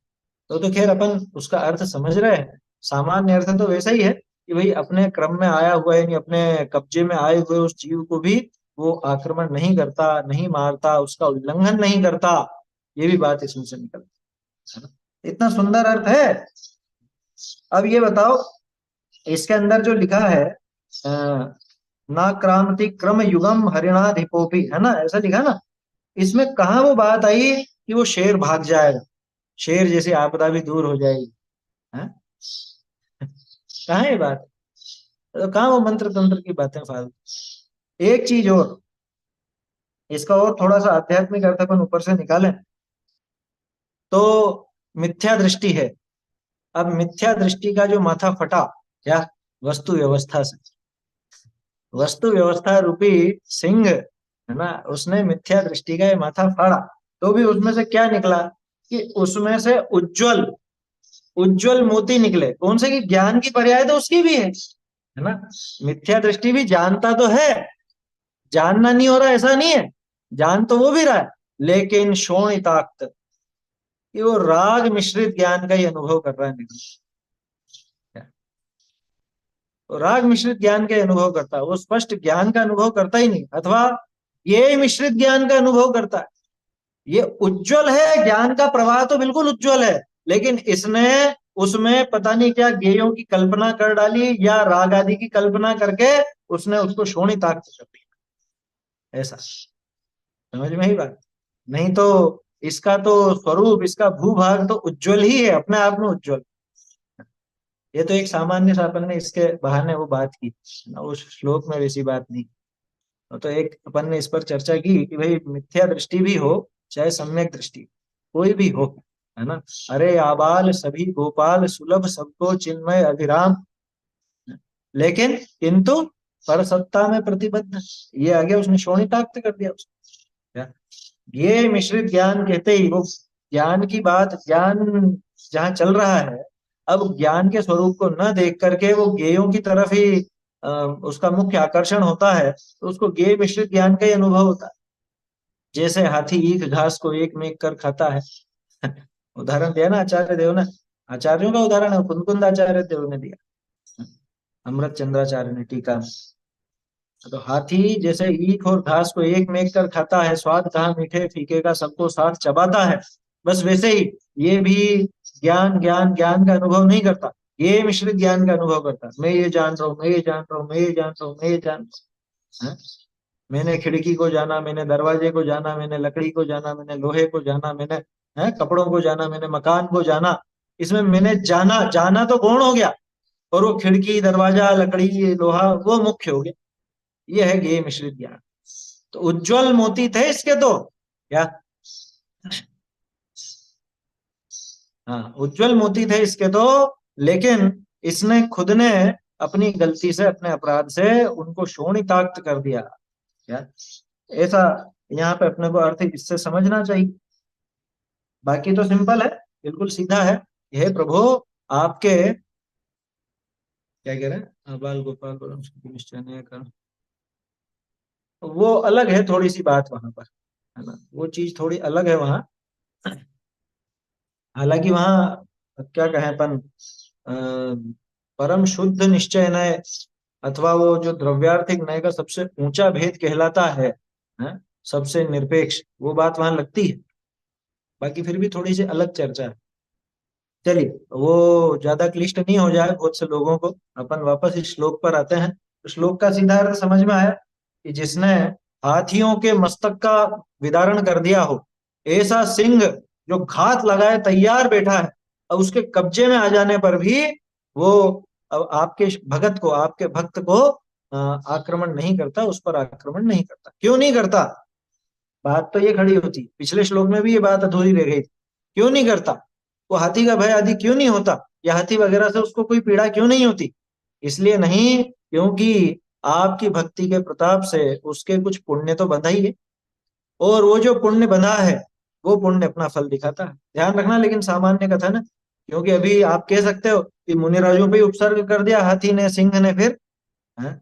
तो खैर अपन उसका अर्थ समझ रहे हैं। सामान्य अर्थ तो वैसा ही है कि भाई अपने क्रम में आया हुआ यानी अपने कब्जे में आए हुए उस जीव को भी वो आक्रमण नहीं करता, नहीं मारता, उसका उल्लंघन नहीं करता। ये भी बात इसमें से निकलती है ना। इतना सुंदर अर्थ है। अब ये बताओ, इसके अंदर जो लिखा है ना क्रांति क्रम युगम हरिणाधिपोपी, है ना, ऐसा लिखा ना। इसमें कहा वो बात आई कि वो शेर भाग जाएगा, शेर जैसी आपदा भी दूर हो जाएगी, है? कहाँ है बात? तो कहाँ वो मंत्र तंत्र की बातें फालतू। एक चीज और, इसका और थोड़ा सा आध्यात्मिक अर्थ अपन ऊपर से निकालें तो मिथ्या दृष्टि है। अब मिथ्या दृष्टि का जो माथा फटा, क्या वस्तु व्यवस्था से, वस्तु व्यवस्था रूपी सिंह, है ना, उसने मिथ्या दृष्टि का ये माथा फाड़ा, तो भी उसमें से क्या निकला कि उसमें से उज्जवल उज्जवल मोती निकले। कौन से? कि ज्ञान की पर्याय तो उसकी भी है ना। मिथ्या दृष्टि भी जानता तो है, जानना नहीं हो रहा ऐसा नहीं है, जान तो वो भी रहा है, लेकिन शोणिताक्त, कि वो राग मिश्रित ज्ञान का ही अनुभव कर रहा है। तो राग मिश्रित ज्ञान का अनुभव करता है, वो स्पष्ट ज्ञान का अनुभव करता ही नहीं, अथवा ये मिश्रित ज्ञान का अनुभव करता है। ये उज्जवल है, ज्ञान का प्रवाह तो बिल्कुल उज्जवल है, लेकिन इसने उसमें पता नहीं क्या गेयों की कल्पना कर डाली या राग आदि की कल्पना करके उसने उसको शोणिताक्त कर दिया। ऐसा समझ में ही बात? नहीं तो इसका तो स्वरूप, इसका भूभाग तो उज्जवल ही है, अपने आप में उज्जवल। ये तो एक सामान्य सा अपन ने इसके बहाने वो बात की ना, उस श्लोक में वैसी बात नहीं। तो एक अपन ने इस पर चर्चा की कि भाई मिथ्या दृष्टि भी हो चाहे सम्यक दृष्टि, कोई भी हो, है ना। अरे आबाल सभी गोपाल सुलभ सबको चिन्मय अभिराम, लेकिन किंतु पर सत्ता में प्रतिबद्ध, ये आगे उसने शोणिताक्त कर दिया उसको। ये मिश्रित ज्ञान कहते ही वो ज्ञान की बात, ज्ञान जहाँ चल रहा है, अब ज्ञान के स्वरूप को न देख करके वो गेयों की तरफ ही उसका मुख्य आकर्षण होता है, तो उसको गेय मिश्रित ज्ञान का ही अनुभव होता है। जैसे हाथी ईख घास को एक मेक कर खाता है। उदाहरण दिया ना आचार्य देव ने, आचार्यों का उदाहरण है, कुंदकुंद आचार्य देव ने दिया, अमृत चंद्राचार्य ने टीका में। तो हाथी जैसे ईख और घास को एक मेक कर खाता है, स्वाद कहाँ मीठे फीके का सबको साथ चबाता है, बस वैसे ही ये भी ज्ञान ज्ञान ज्ञान का अनुभव नहीं करता, ये मिश्रित ज्ञान का अनुभव करता है। मैं ये जान रहा हूँ, मैं ये जान रहा हूँ, मैं ये जान रहा हूँ, मैं ये जान रहा हूँ। मैंने खिड़की को जाना, मैंने दरवाजे को जाना, मैंने लकड़ी को जाना, मैंने लोहे को जाना, मैंने कपड़ों को जाना, मैंने मकान को जाना। इसमें मैंने जाना, जाना तो गौण हो गया, और वो खिड़की दरवाजा लकड़ी लोहा वो मुख्य हो गया। ये है गेय मिश्रित ज्ञान। तो उज्जवल मोती थे इसके तो क्या, हाँ उज्जवल मोती थे इसके तो, लेकिन इसने खुद ने अपनी गलती से, अपने अपराध से उनको शोणिताक्त कर दिया। क्या ऐसा यहाँ पे अपने को अर्थ इससे समझना चाहिए। बाकी तो सिंपल है, बिल्कुल सीधा है। हे प्रभु, आपके क्या कह रहे हैं, बाल गोपाल को निश्चय नहीं कर, वो अलग है थोड़ी सी बात वहां पर, है ना, वो चीज थोड़ी अलग है वहां। हालांकि वहां क्या कहें अपन, अ, परम शुद्ध निश्चय नय अथवा वो जो द्रव्यार्थिक नय का सबसे ऊंचा भेद कहलाता है, सबसे निरपेक्ष, वो बात वहां लगती है। बाकी फिर भी थोड़ी सी अलग चर्चा है। चलिए, वो ज्यादा क्लिष्ट नहीं हो जाए बहुत से लोगों को। अपन वापस इस श्लोक पर आते हैं। तो श्लोक का सीधा अर्थ समझ में आया कि जिसने हाथियों के मस्तक का विदारण कर दिया हो, ऐसा सिंह जो घात लगाए तैयार बैठा है, और उसके कब्जे में आ जाने पर भी वो अब आपके भगत को, आपके भक्त को आक्रमण नहीं करता, उस पर आक्रमण नहीं करता। क्यों नहीं करता? बात तो ये खड़ी होती, पिछले श्लोक में भी ये बात अधूरी रह गई थी। क्यों नहीं करता? वो हाथी का भय आदि क्यों नहीं होता, या हाथी वगैरह से उसको कोई पीड़ा क्यों नहीं होती? इसलिए नहीं, क्योंकि आपकी भक्ति के प्रताप से उसके कुछ पुण्य तो बंधा ही है, और वो जो पुण्य बंधा है वो पुण्य अपना फल दिखाता है। ध्यान रखना, लेकिन सामान्य कथन है, क्योंकि अभी आप कह सकते हो कि मुनिराजों पे ही उपसर्ग कर दिया हाथी ने, सिंह ने, फिर है।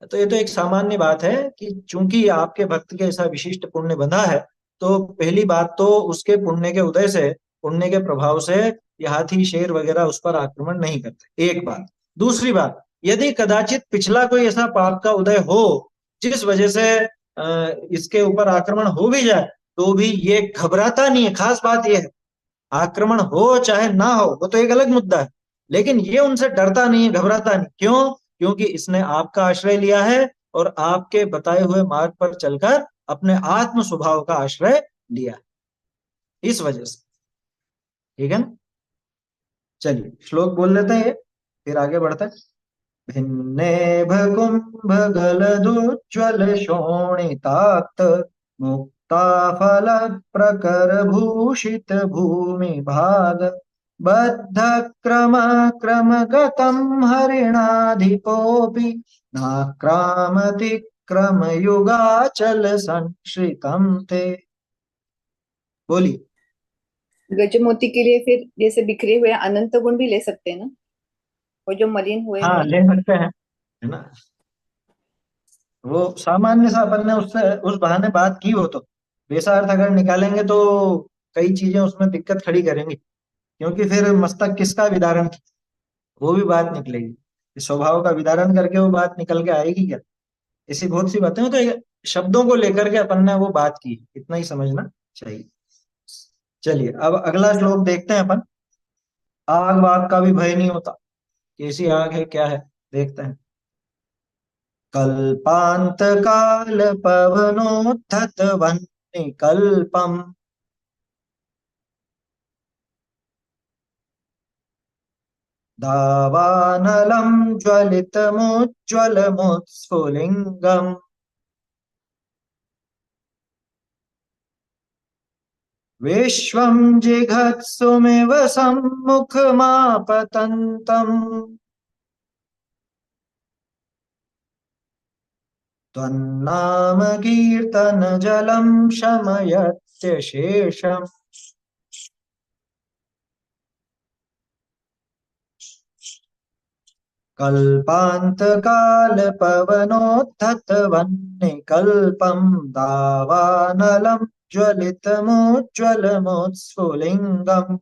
तो ये तो एक सामान्य बात है कि चूंकि आपके भक्त के ऐसा विशिष्ट पुण्य बंधा है, तो पहली बात तो उसके पुण्य के उदय से, पुण्य के प्रभाव से ये हाथी शेर वगैरह उस पर आक्रमण नहीं करते, एक बात। दूसरी बात, यदि कदाचित पिछला कोई ऐसा पाप का उदय हो जिस वजह से इसके ऊपर आक्रमण हो भी जाए, तो भी ये घबराता नहीं है। खास बात यह है, आक्रमण हो चाहे ना हो वो तो एक अलग मुद्दा है, लेकिन ये उनसे डरता नहीं है, घबराता नहीं। क्यों? क्योंकि इसने आपका आश्रय लिया है, और आपके बताए हुए मार्ग पर चलकर अपने आत्म स्वभाव का आश्रय लिया है, इस वजह से। ठीक है ना? चलिए श्लोक बोल लेते हैं ये, फिर आगे बढ़ते हैं। भिन्नेभ कुंभ गलदुज्ज्वल शोणितात् मुक्ता फल प्रकर भूषित भूमि भाग बद्ध क्रम क्रम गतम हरिणाधिपोपि नाक्रामति क्रम युगाचल संश्रितम ते। बोलिए। गजमोती के लिए फिर जैसे बिखरे हुए अनंत गुण भी ले सकते हैं ना, वो जो मलिन हुए हाँ, हुए। ले सकते हैं, है ना। वो सामान्य सा अपन ने उससे उस बहाने बात की, हो तो वैसा अर्थ अगर निकालेंगे तो कई चीजें उसमें दिक्कत खड़ी करेंगी, क्योंकि फिर मस्तक किसका विदारण, वो भी बात निकलेगी। इस स्वभाव का विदारण करके वो बात निकल के आएगी क्या? ऐसी बहुत सी बातें हैं, तो ये शब्दों को लेकर के अपन ने वो बात की, इतना ही समझना चाहिए। चलिए अब अगला श्लोक देखते हैं अपन। आग वाग का भी भय नहीं होता, कैसी आग है, क्या है, देखते हैं। कल्पांत काल पवनोत्थत वह्नि कल्पम दावानलम ज्वलितमुज्ज्वलमुत्स्फुलिंगम् विश्वं जिघत्सुमिव सम्मुखमापतन्तम् त्वन्नाम कीर्तन जलम शमयत्य शेषम्। कल्पांत काल पवनोत्थत वह्नि कल्पम दावानलम ज्वलितमुज्ज्वलमुत्स्फुलिंगम्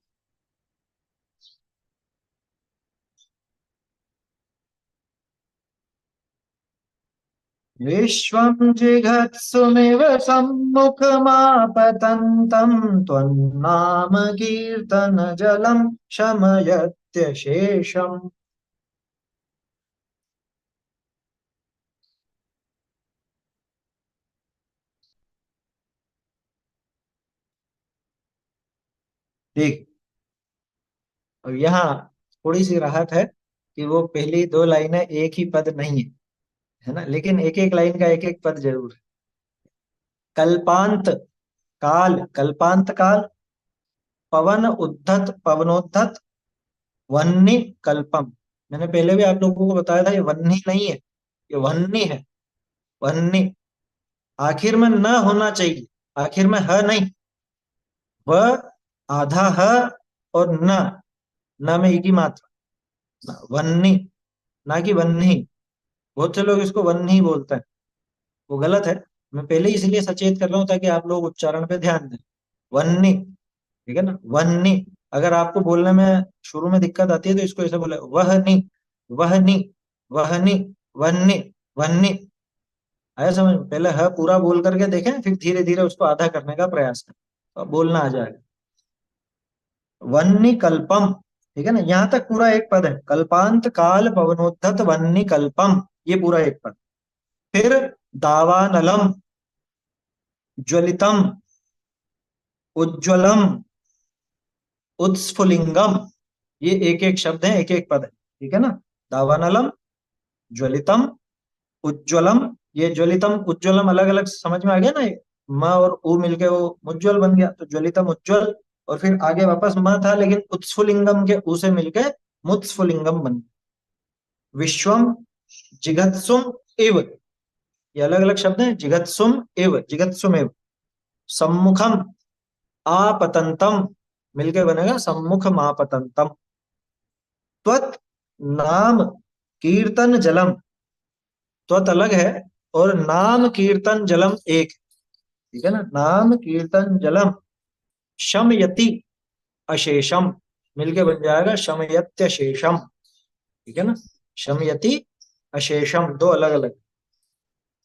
विश्वं जिघत्सुमिव सम्मुखमापतन्तम् त्वन्नाम कीर्तन जलम शमयत्य शेषम्। ठीक। और यहाँ थोड़ी सी राहत है कि वो पहली दो लाइनें एक ही पद नहीं है, है ना, लेकिन एक एक लाइन का एक एक पद जरूर है। कल्पांत काल, कल्पांत काल, पवन उद्धत, पवनोद्धत, वन्नी कल्पम। मैंने पहले भी आप लोगों को बताया था, ये वन्नी नहीं है, ये वन्नी है। वन्नी आखिर में न होना चाहिए, आखिर में ह नहीं। व आधा ह और न में एक ही मात्रा, वन्नी, ना कि वन्नी। बहुत से लोग इसको वन्नी बोलते हैं, वो गलत है। मैं पहले ही इसलिए सचेत कर रहा हूं ताकि आप लोग उच्चारण पे ध्यान दें। वन्नी, ठीक है ना, वन्नी। अगर आपको बोलने में शुरू में दिक्कत आती है तो इसको ऐसे बोले, वहनी, वहनी, वहनी, वन्नी, वन्नी। आया समझ में? पहले ह पूरा बोल करके देखें, फिर धीरे धीरे उसको आधा करने का प्रयास करें, तो अब बोलना आ जाएगा। वन्नी कल्पम, ठीक है ना, यहां तक पूरा एक पद है। कल्पांत काल पवनोद्धत वन्नी कल्पम, ये पूरा एक पद। फिर दावानलम, ज्वलितम, उज्ज्वलम, उत्स्फुलिंगम, ये एक एक शब्द है, एक एक पद है, ठीक है ना। दावानलम, ज्वलितम, उज्ज्वलम। ये ज्वलितम उज्ज्वलम अलग अलग समझ में आ गया ना, ये म और उ मिलके वो उज्ज्वल बन गया, तो ज्वलितम उज्ज्वल। और फिर आगे वापस म था, लेकिन उत्स्फुलिंगम के उ से मिलके मुत्स्फुलिंगम बन गया। विश्वम, जिघत्सुम इव, ये अलग अलग शब्द हैं। जिघत्सुम इव, जिघत्सुम इव। सम्मुखम, आपतंतम, मिलके बनेगा सम्मुखम आपतंतम। त्वत् नाम कीर्तन जलम, त्वत् अलग है और नाम कीर्तन जलम एक, ठीक है ना। नाम कीर्तन जलम शमयति अशेषम, मिलके बन जाएगा शमयत्य शेषम, ठीक है ना। शमयति अशेषम, दो अलग अलग।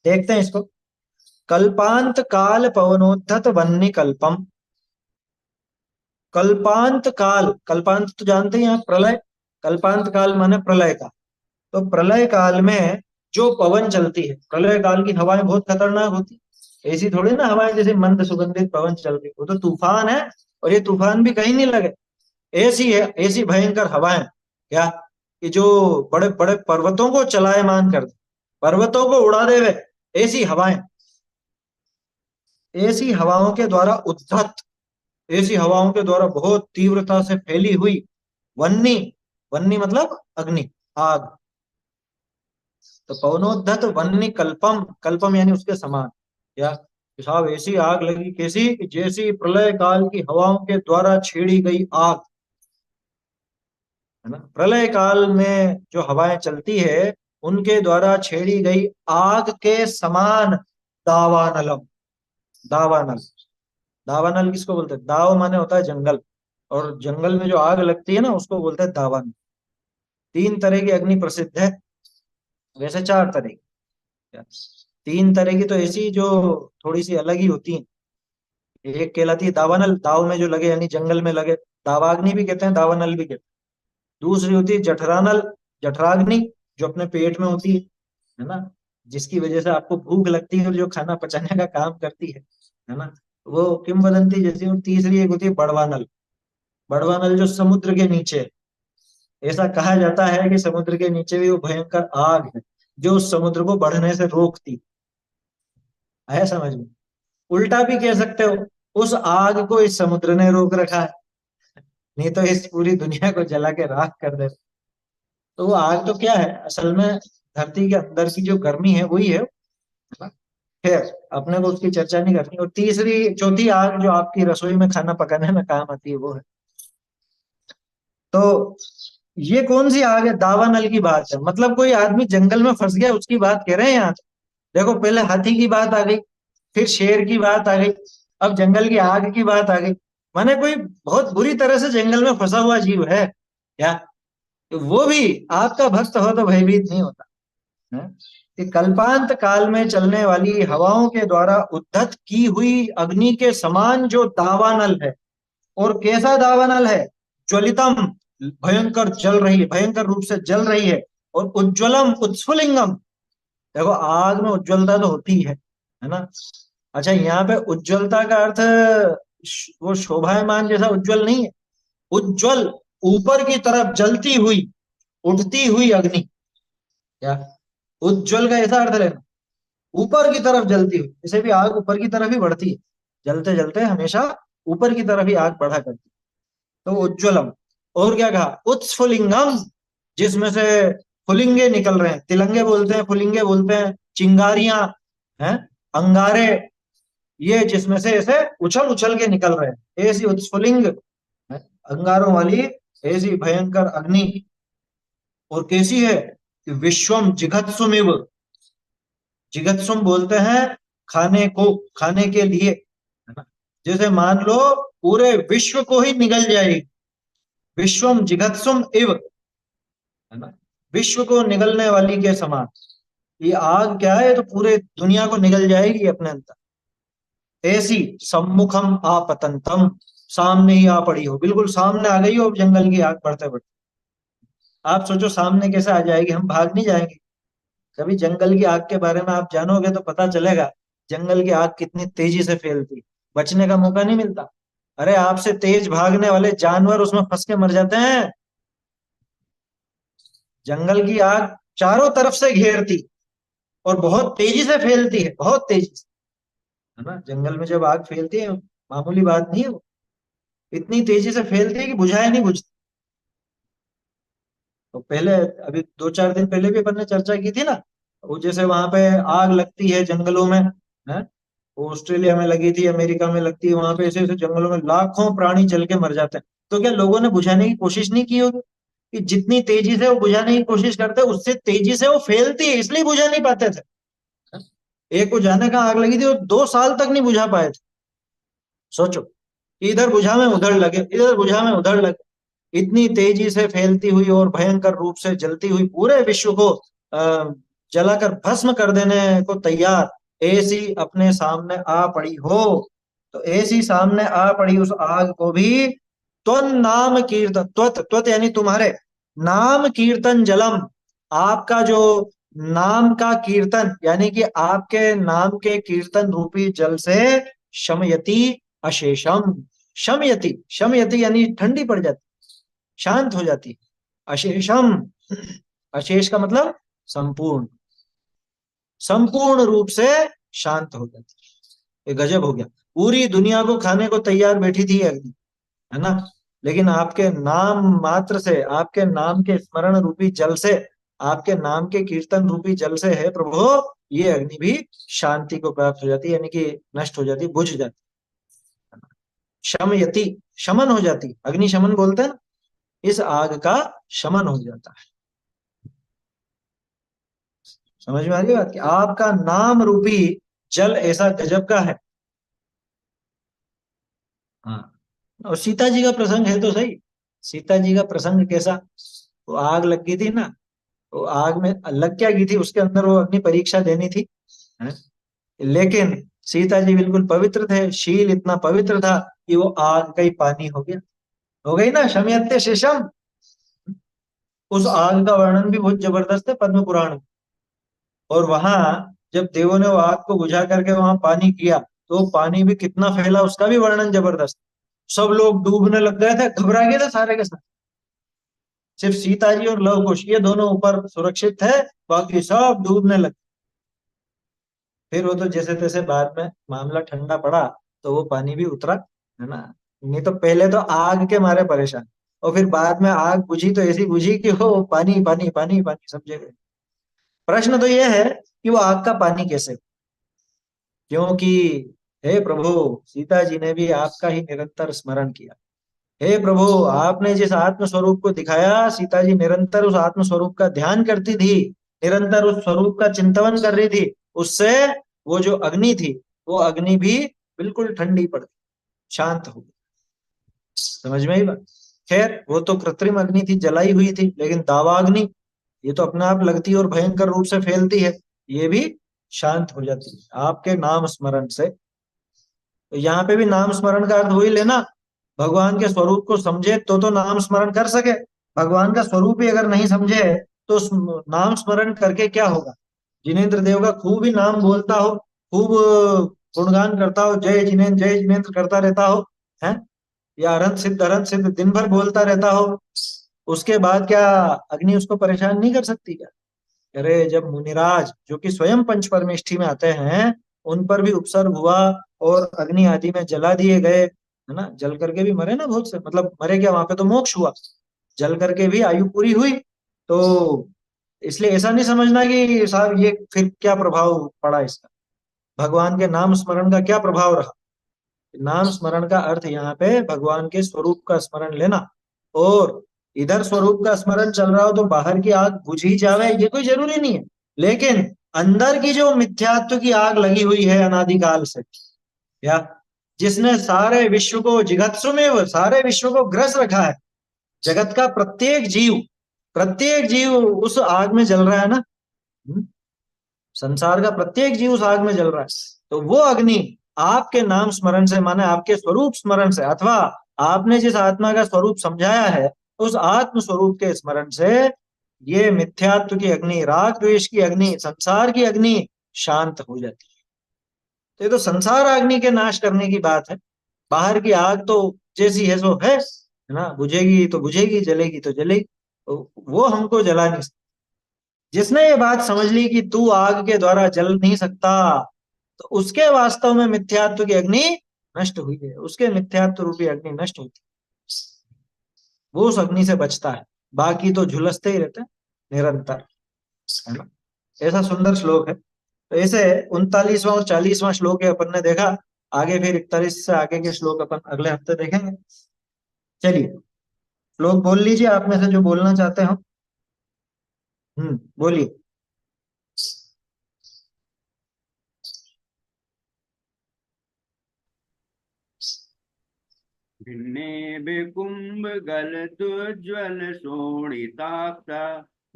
देखते हैं इसको। कल्पांत काल पवनोद्धत वन्नी कल्पम। कल्पांत काल, कल्पांत तो जानते हैं आप, प्रलय। कल्पांत काल माने प्रलय का। तो प्रलय काल में जो पवन चलती है, प्रलय काल की हवाएं बहुत खतरनाक होती, ऐसी थोड़ी ना हवाएं जैसे मंद सुगंधित पवन चल रही, वो तो तूफान है। और ये तूफान भी कहीं नहीं लगे, ऐसी है, ऐसी भयंकर हवाएं क्या, कि जो बड़े बड़े पर्वतों को चलायमान कर दे, पर्वतों को उड़ा देवे, ऐसी हवाएं। ऐसी हवाओं के द्वारा उद्धत, ऐसी हवाओं के द्वारा बहुत तीव्रता से फैली हुई वन्नी, वन्नी मतलब अग्नि, आग। तो पवनोद्धत वन्नी कल्पम, कल्पम यानी उसके समान। या कि साहब ऐसी आग लगी, कैसी, कि जैसी प्रलय काल की हवाओं के द्वारा छेड़ी गई आग, है ना। प्रलय काल में जो हवाएं चलती है उनके द्वारा छेड़ी गई आग के समान। दावानलम, दावानल, दावानल किसको बोलते हैं? दाव माने होता है जंगल, और जंगल में जो आग लगती है ना उसको बोलते हैं दावानल। तीन तरह की अग्नि प्रसिद्ध है, वैसे चार तरह की। तीन तरह की तो ऐसी जो थोड़ी सी अलग ही होती है। एक कहलाती है दावानल, दाव में जो लगे यानी जंगल में लगे, दावाग्नि भी कहते हैं, दावानल भी कहते हैं। दूसरी होती है जठरानल, जठराग्नि, जो अपने पेट में होती है ना, जिसकी वजह से आपको भूख लगती है और जो खाना पचाने का काम करती है ना, वो किंवदंती जैसी। और तीसरी एक होती है बड़वानल, बड़वानल जो समुद्र के नीचे है। ऐसा कहा जाता है कि समुद्र के नीचे भी वो भयंकर आग है जो उस समुद्र को बढ़ने से रोकती है, समझ में? उल्टा भी कह सकते हो, उस आग को इस समुद्र ने रोक रखा है, नहीं तो इस पूरी दुनिया को जला के राख कर दे। तो वो आग तो क्या है असल में, धरती के अंदर की जो गर्मी है वही है ना? खैर, अपने को उसकी चर्चा नहीं करनी। और तीसरी चौथी आग जो आपकी रसोई में खाना पकाने में काम आती है वो है। तो ये कौन सी आग है? दावानल की बात है, मतलब कोई आदमी जंगल में फंस गया उसकी बात कह रहे हैं यहाँ। देखो, पहले हाथी की बात आ गई, फिर शेर की बात आ गई, अब जंगल की आग की बात आ गई। माने कोई बहुत बुरी तरह से जंगल में फंसा हुआ जीव है क्या, तो वो भी आपका भक्त हो तो भयभीत नहीं होता है। कि कल्पांत काल में चलने वाली हवाओं के द्वारा उद्धत की हुई अग्नि के समान जो दावानल है। और कैसा दावानल है? ज्वलितम, भयंकर जल रही है, भयंकर रूप से जल रही है। और उज्ज्वलम, उत्स्फुलिंगम, देखो आग में उज्ज्वलता तो होती है ना। अच्छा, यहाँ पे उज्ज्वलता का अर्थ वो शोभायमान जैसा उज्ज्वल नहीं है। उज्ज्वल, ऊपर की तरफ जलती हुई, उठती हुई अग्नि। क्या उज्ज्वल का ऐसा अर्थ लेना, ऊपर की तरफ जलती हुई, जैसे भी आग ऊपर की तरफ ही बढ़ती है, जलते जलते हमेशा ऊपर की तरफ ही आग बढ़ा करती है। तो उज्ज्वलम। और क्या कहा, उत्स्फुलिंगम, जिसमें से फुलिंगे निकल रहे हैं, तिलंगे बोलते हैं, फुलिंगे बोलते हैं, चिंगारियां हैं, अंगारे, ये जिसमें से ऐसे उछल उछल के निकल रहे हैं, ऐसी उत्स्फुलिंग अंगारों वाली ऐसी भयंकर अग्नि। और कैसी है कि विश्वम जिघत्सुमिव, जिघत्सुम बोलते हैं खाने को, खाने के लिए, है ना। जैसे मान लो पूरे विश्व को ही निगल जाएगी, विश्वम जिघत्सुम इव, है ना, विश्व को निगलने वाली के समान। ये आग क्या है, तो पूरे दुनिया को निगल जाएगी अपने अंदर। ऐसी सम्मुखम आपतंतम, सामने ही आ पड़ी हो, बिल्कुल सामने आ गई हो जंगल की आग बढ़ते बढ़ते। आप सोचो सामने कैसे आ जाएगी, हम भाग नहीं जाएंगे। कभी जंगल की आग के बारे में आप जानोगे तो पता चलेगा जंगल की आग कितनी तेजी से फैलती, बचने का मौका नहीं मिलता। अरे आपसे तेज भागने वाले जानवर उसमें फंस के मर जाते हैं। जंगल की आग चारों तरफ से घेरती और बहुत तेजी से फैलती है, बहुत तेजी से, है ना। जंगल में जब आग फैलती है मामूली बात नहीं है वो, इतनी तेजी से फैलती है कि बुझाए नहीं बुझती। तो पहले अभी 2-4 दिन पहले भी अपन ने चर्चा की थी ना, वो जैसे वहां पे आग लगती है जंगलों में, है, वो ऑस्ट्रेलिया में लगी थी, अमेरिका में लगती है, वहां पे ऐसे ऐसे जंगलों में लाखों प्राणी जल के मर जाते हैं। तो क्या लोगों ने बुझाने की कोशिश नहीं की होगी, कि जितनी तेजी से वो बुझाने की कोशिश करते हैं उससे तेजी से वो फैलती है, इसलिए बुझा नहीं पाते थे। एक को जाने का आग लगी थी, वो 2 साल तक नहीं बुझा पाए थे। सोचो, इधर बुझा में उधर लगे, इधर बुझा में उधर लगे, इतनी तेजी से फैलती हुई और भयंकर रूप से जलती हुई पूरे विश्व को जलाकर भस्म कर देने को तैयार ऐसी अपने सामने आ पड़ी हो। तो ऐसी सामने आ पड़ी उस आग को भी त्वं नाम कीर्तन, त्वत, त्वत यानी तुम्हारे, नाम कीर्तन जलम, आपका जो नाम का कीर्तन, यानी कि आपके नाम के कीर्तन रूपी जल से शमयति अशेषम, शमयति, शमयति यानी ठंडी पड़ जाती, शांत हो जाती, अशेषम, अशेष का मतलब संपूर्ण, संपूर्ण रूप से शांत हो जाती। ये गजब हो गया, पूरी दुनिया को खाने को तैयार बैठी थी अग्नि, है ना, लेकिन आपके नाम मात्र से, आपके नाम के स्मरण रूपी जल से, आपके नाम के कीर्तन रूपी जल से है प्रभु, ये अग्नि भी शांति को प्राप्त हो जाती है, यानी कि नष्ट हो जाती, बुझ जाती, शमयति, शमन हो जाती, अग्नि शमन बोलते हैं ना, इस आग का शमन हो जाता है। समझ में आ रही बात, कि आपका नाम रूपी जल ऐसा गजब का है। हाँ, और सीता जी का प्रसंग है तो सही, सीता जी का प्रसंग कैसा, वो आग लग गई थी ना, वो आग में लग क्या गई थी, उसके अंदर वो अग्नि परीक्षा देनी थी, है? लेकिन सीता जी बिल्कुल पवित्र थे, शील इतना पवित्र था कि वो आग का ही पानी हो गया, हो गई ना, शमयत्य शेषम। उस आग का वर्णन भी बहुत जबरदस्त है पद्म पुराण में। और वहां जब देवों ने वो आग को बुझा करके वहां पानी किया, तो पानी भी कितना फैला, उसका भी वर्णन जबरदस्त। सब लोग डूबने लग गए थे, घबरा गए थे सारे के साथ, सिर्फ सीता जी और लव कुश ये दोनों ऊपर सुरक्षित थे, बाकी सब डूबने लगे। फिर वो तो जैसे तैसे बाद में मामला ठंडा पड़ा तो वो पानी भी उतरा, है ना। नहीं तो पहले तो आग के मारे परेशान, और फिर बाद में आग बुझी तो ऐसी बुझी कि वो पानी पानी पानी पानी सब जगह। प्रश्न तो ये है कि वो आग का पानी कैसे, क्योंकि हे प्रभु सीता जी ने भी आपका ही निरंतर स्मरण किया। हे प्रभु आपने जिस आत्म स्वरूप को दिखाया, सीता जी निरंतर उस आत्म स्वरूप का ध्यान करती थी, निरंतर उस स्वरूप का चिंतन कर रही थी, उससे वो जो अग्नि थी वो अग्नि भी बिल्कुल ठंडी पड़ गई, शांत हो गई। समझ में ही बात। खैर वो तो कृत्रिम अग्नि थी, जलाई हुई थी, लेकिन दावाग्नि ये तो अपने आप लगती है और भयंकर रूप से फैलती है, ये भी शांत हो जाती है आपके नाम स्मरण से। तो यहाँ पे भी नाम स्मरण का अर्थ वही लेना, भगवान के स्वरूप को समझे तो नाम स्मरण कर सके। भगवान का स्वरूप ही अगर नहीं समझे तो नाम स्मरण करके क्या होगा। जिनेन्द्र देव का खूब ही नाम बोलता हो, खूब गुणगान करता हो, जय जिनेन्द्र करता रहता हो, है, या अरहंत सिद्ध दिन भर बोलता रहता हो, उसके बाद क्या अग्नि उसको परेशान नहीं कर सकती क्या। अरे जब मुनिराज जो कि स्वयं पंच परमेष्ठी में आते हैं उन पर भी उपसर्ग हुआ और अग्नि आदि में जला दिए गए, है ना, जल करके भी मरे ना बहुत से, मतलब मरे क्या, वहां पे तो मोक्ष हुआ, जल करके भी आयु पूरी हुई। तो इसलिए ऐसा नहीं समझना कि साहब ये फिर क्या प्रभाव पड़ा इसका, भगवान के नाम स्मरण का क्या प्रभाव रहा। नाम स्मरण का अर्थ यहाँ पे भगवान के स्वरूप का स्मरण लेना। और इधर स्वरूप का स्मरण चल रहा हो तो बाहर की आग बुझ ही जावे ये कोई जरूरी नहीं है, लेकिन अंदर की जो मिथ्यात्व की आग लगी हुई है अनादिकाल से, या जिसने सारे विश्व को जिगत्सु में सारे विश्व को ग्रस रखा है, जगत का प्रत्येक जीव उस आग में जल रहा है ना। संसार का प्रत्येक जीव उस आग में जल रहा है। तो वो अग्नि आपके नाम स्मरण से, माने आपके स्वरूप स्मरण से, अथवा आपने जिस आत्मा का स्वरूप समझाया है उस आत्म स्वरूप के स्मरण से ये मिथ्यात्व की अग्नि, राग द्वेष की अग्नि, संसार की अग्नि शांत हो जाती है। तो ये तो संसार अग्नि के नाश करने की बात है। बाहर की आग तो जैसी है सो है ना, बुझेगी तो बुझेगी, जलेगी तो जलेगी, तो वो हमको जला नहीं सकती। जिसने ये बात समझ ली कि तू आग के द्वारा जल नहीं सकता, तो उसके वास्तव में मिथ्यात्व की अग्नि नष्ट हुई है, उसके मिथ्यात्व रूपी अग्नि नष्ट होती है, वो उस अग्नि से बचता है। बाकी तो झुलसते ही रहते हैं निरंतर, है ना। ऐसा सुंदर श्लोक है। तो ऐसे 39वां और 40वां श्लोक है अपन ने देखा। आगे फिर 41 से आगे के श्लोक अपन अगले हफ्ते देखेंगे। चलिए श्लोक बोल लीजिए आप में से जो बोलना चाहते हो। बोलिए। भिन्ने बिकुंभ गलदुज्ज्वल शोणिताक्ष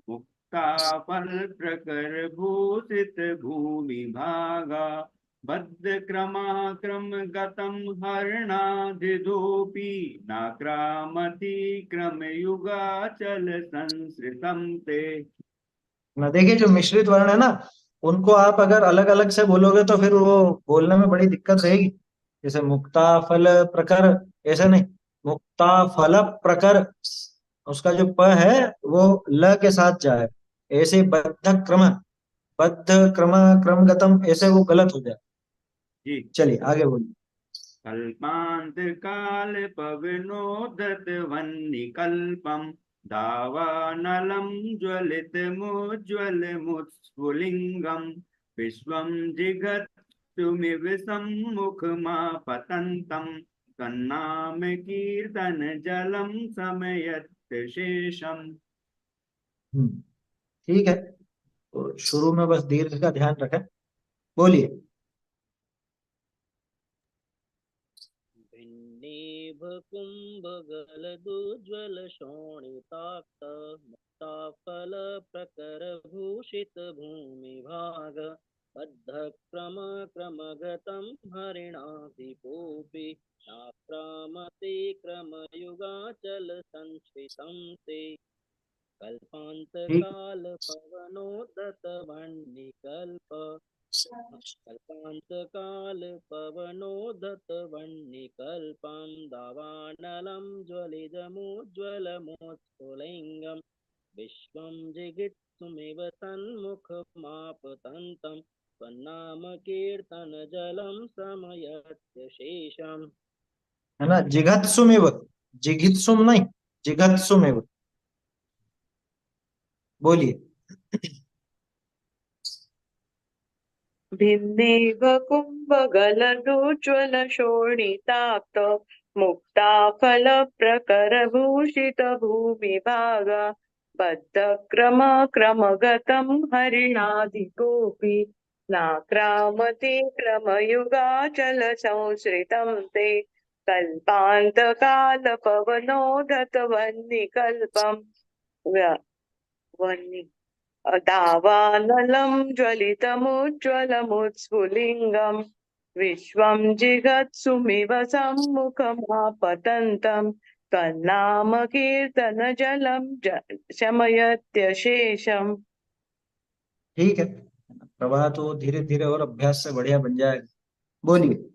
मुक्ता फल प्रकर भूषित भूमि भागा बद्ध क्रमाक्रम गतम हरणाधिदोपि नाक्रामति क्रम युगाचल संसृतम ते। ना देखिए जो मिश्रित वर्ण है ना, उनको आप अगर अलग अलग से बोलोगे तो फिर वो बोलने में बड़ी दिक्कत रहेगी। जैसे मुक्ता फल प्रकर, ऐसे नहीं, मुक्ता फल प्रकर, उसका जो प है वो ल के साथ जाए। ऐसे बद्ध क्रम क्रमगतम, ऐसे वो गलत हो जाए। जी चलिए आगे बोलिए। कल्पांत काल पवनोदत वह्निकल्पम दावानलम ज्वलित मुज्ज्वल मुत्स्फुलिंगम विश्वम जिगत सुमिव सम्मुखमापतंतम तन्नाम कीर्तन जलम समयत शेषम। हम्म, ठीक है। तो शुरू में बस दीर्घ का ध्यान रखें। बोलिए। भिन्नेभ कुम्भगलदुज्ज्वल शोणिताक्ष मुक्ताफल प्रकर भूषित भूमिभाग बद्ध क्रम क्रमगतं हरिणाधिपोऽपि नाक्रामते क्रमयुगाचल संश्रितं ते। ठीक। कल्पान्तकाल पवनोदत वह्निकल्प कल्पान्तकाल पवनोदत वह्निकल्पं दावानलं ज्वलितमुज्ज्वलमोत्स्फुलिङ्गं विश्वं जिगीषुमिव सन्मुखमापतन्तं त्वन्नामकीर्तनजलं शमयत्य शेषम्। है ना, जिघत्सुमेव, जिघित्सुम नहीं, जिघत्सुमेव। बोलिए। भिन्नेव कुम्भगलदुज्ज्वल शोणिताक्ष मुक्ता फल प्रकर भूषित भूमिभाग बद्ध क्रम क्रमगतं हरिणाधिकोऽपि नाक्रामति क्रमयुगाचल संश्रितं ते। कल्पान्तकाल पवनोदत वह्निकल्पं वह्नि दावानलं ज्वलितमुज्ज्वलमुत्स्फुलिङ्गं विश्वं जिगत्सुमिव सम्मुखमापतन्तं तन्नामकीर्तनजलं शमयत्यशेषम्। ठीक है, प्रवाह तो धीरे धीरे और अभ्यास से बढ़िया बन जाएगा। बोलिए।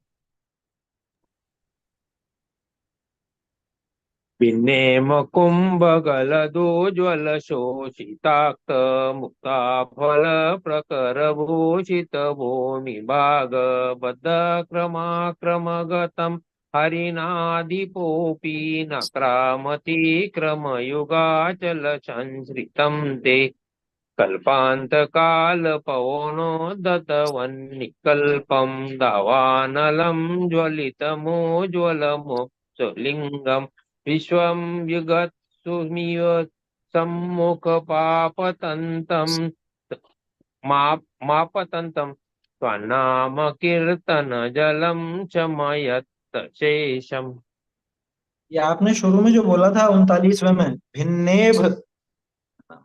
पिन्नेम कुम्भगलदोज्ज्वल शोषिताक्त मुक्ता फल प्रकर भूषित भूमि भाग बद्ध क्रमाक्रमगतम हरिनादिपोऽपि न क्रामतीक्रमयुगाचल संश्रितं ते कल्पान्तकालपवनोदतवह्निकल्पं दावानलं ज्वलितमोज्ज्वलमोक्षलिङ्गं विश्वं विगत्सुमिव सम्मुखपापतन्तं मापतन्तं स्वनामकीर्तनजलं शमयत्त शेषम्। ये आपने शुरू में जो बोला था 39वें में भिन्नेभ,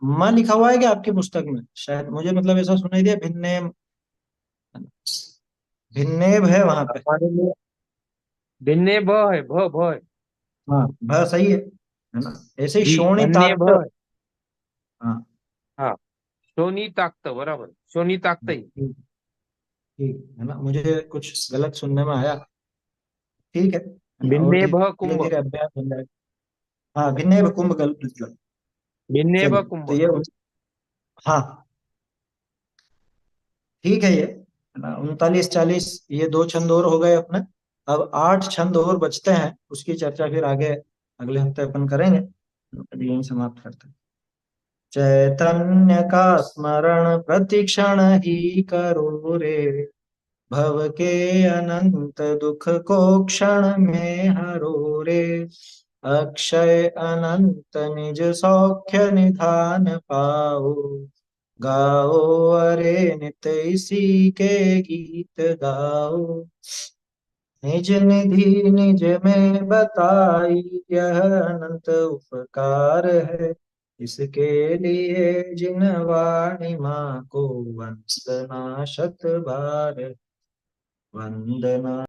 म लिखा हुआ है क्या आपकी पुस्तक में? शायद मुझे मतलब ऐसा सुनाई दिया भिन्नेम, भिन्नेभ है वहां पे। हमारे लिए भिन्ने भ है, भ है। हाँ भ सही है ना? ऐसे ही जी, अन्य भ शोणिताक्त। है। हाँ हाँ, शोनिताक्त, बराबर, शोनिताक्त ही। ठीक, ठीक है ना, मुझे कुछ गलत सुनने में आया। ठीक है ना, और भिन्ने भ धीरे कुंभ, धीरे अभ्यास हो जाएगा। हाँ भिन्नेभ कुंभ गलत लिखा। भिन्ने भ चलिए कुंभ। तो ये, हाँ ठीक है ना, 39 40 ये दो छंद और हो गए अपने। अब 8 छंद और बचते हैं, उसकी चर्चा फिर आगे अगले हफ्ते अपन करेंगे। अभी यहीं समाप्त करते हैं। चैतन्य का स्मरण प्रतिक्षण ही करो रे, भव के अनंत दुख को क्षण में हरो रे, अक्षय अनंत निज सौख्य निधान पाओ, गाओ अरे नित इसी के गीत गाओ, निज निधि निज में बताई यह अनंत उपकार है, इसके लिए जिन वाणी माँ को वंदना शत बार वंदना।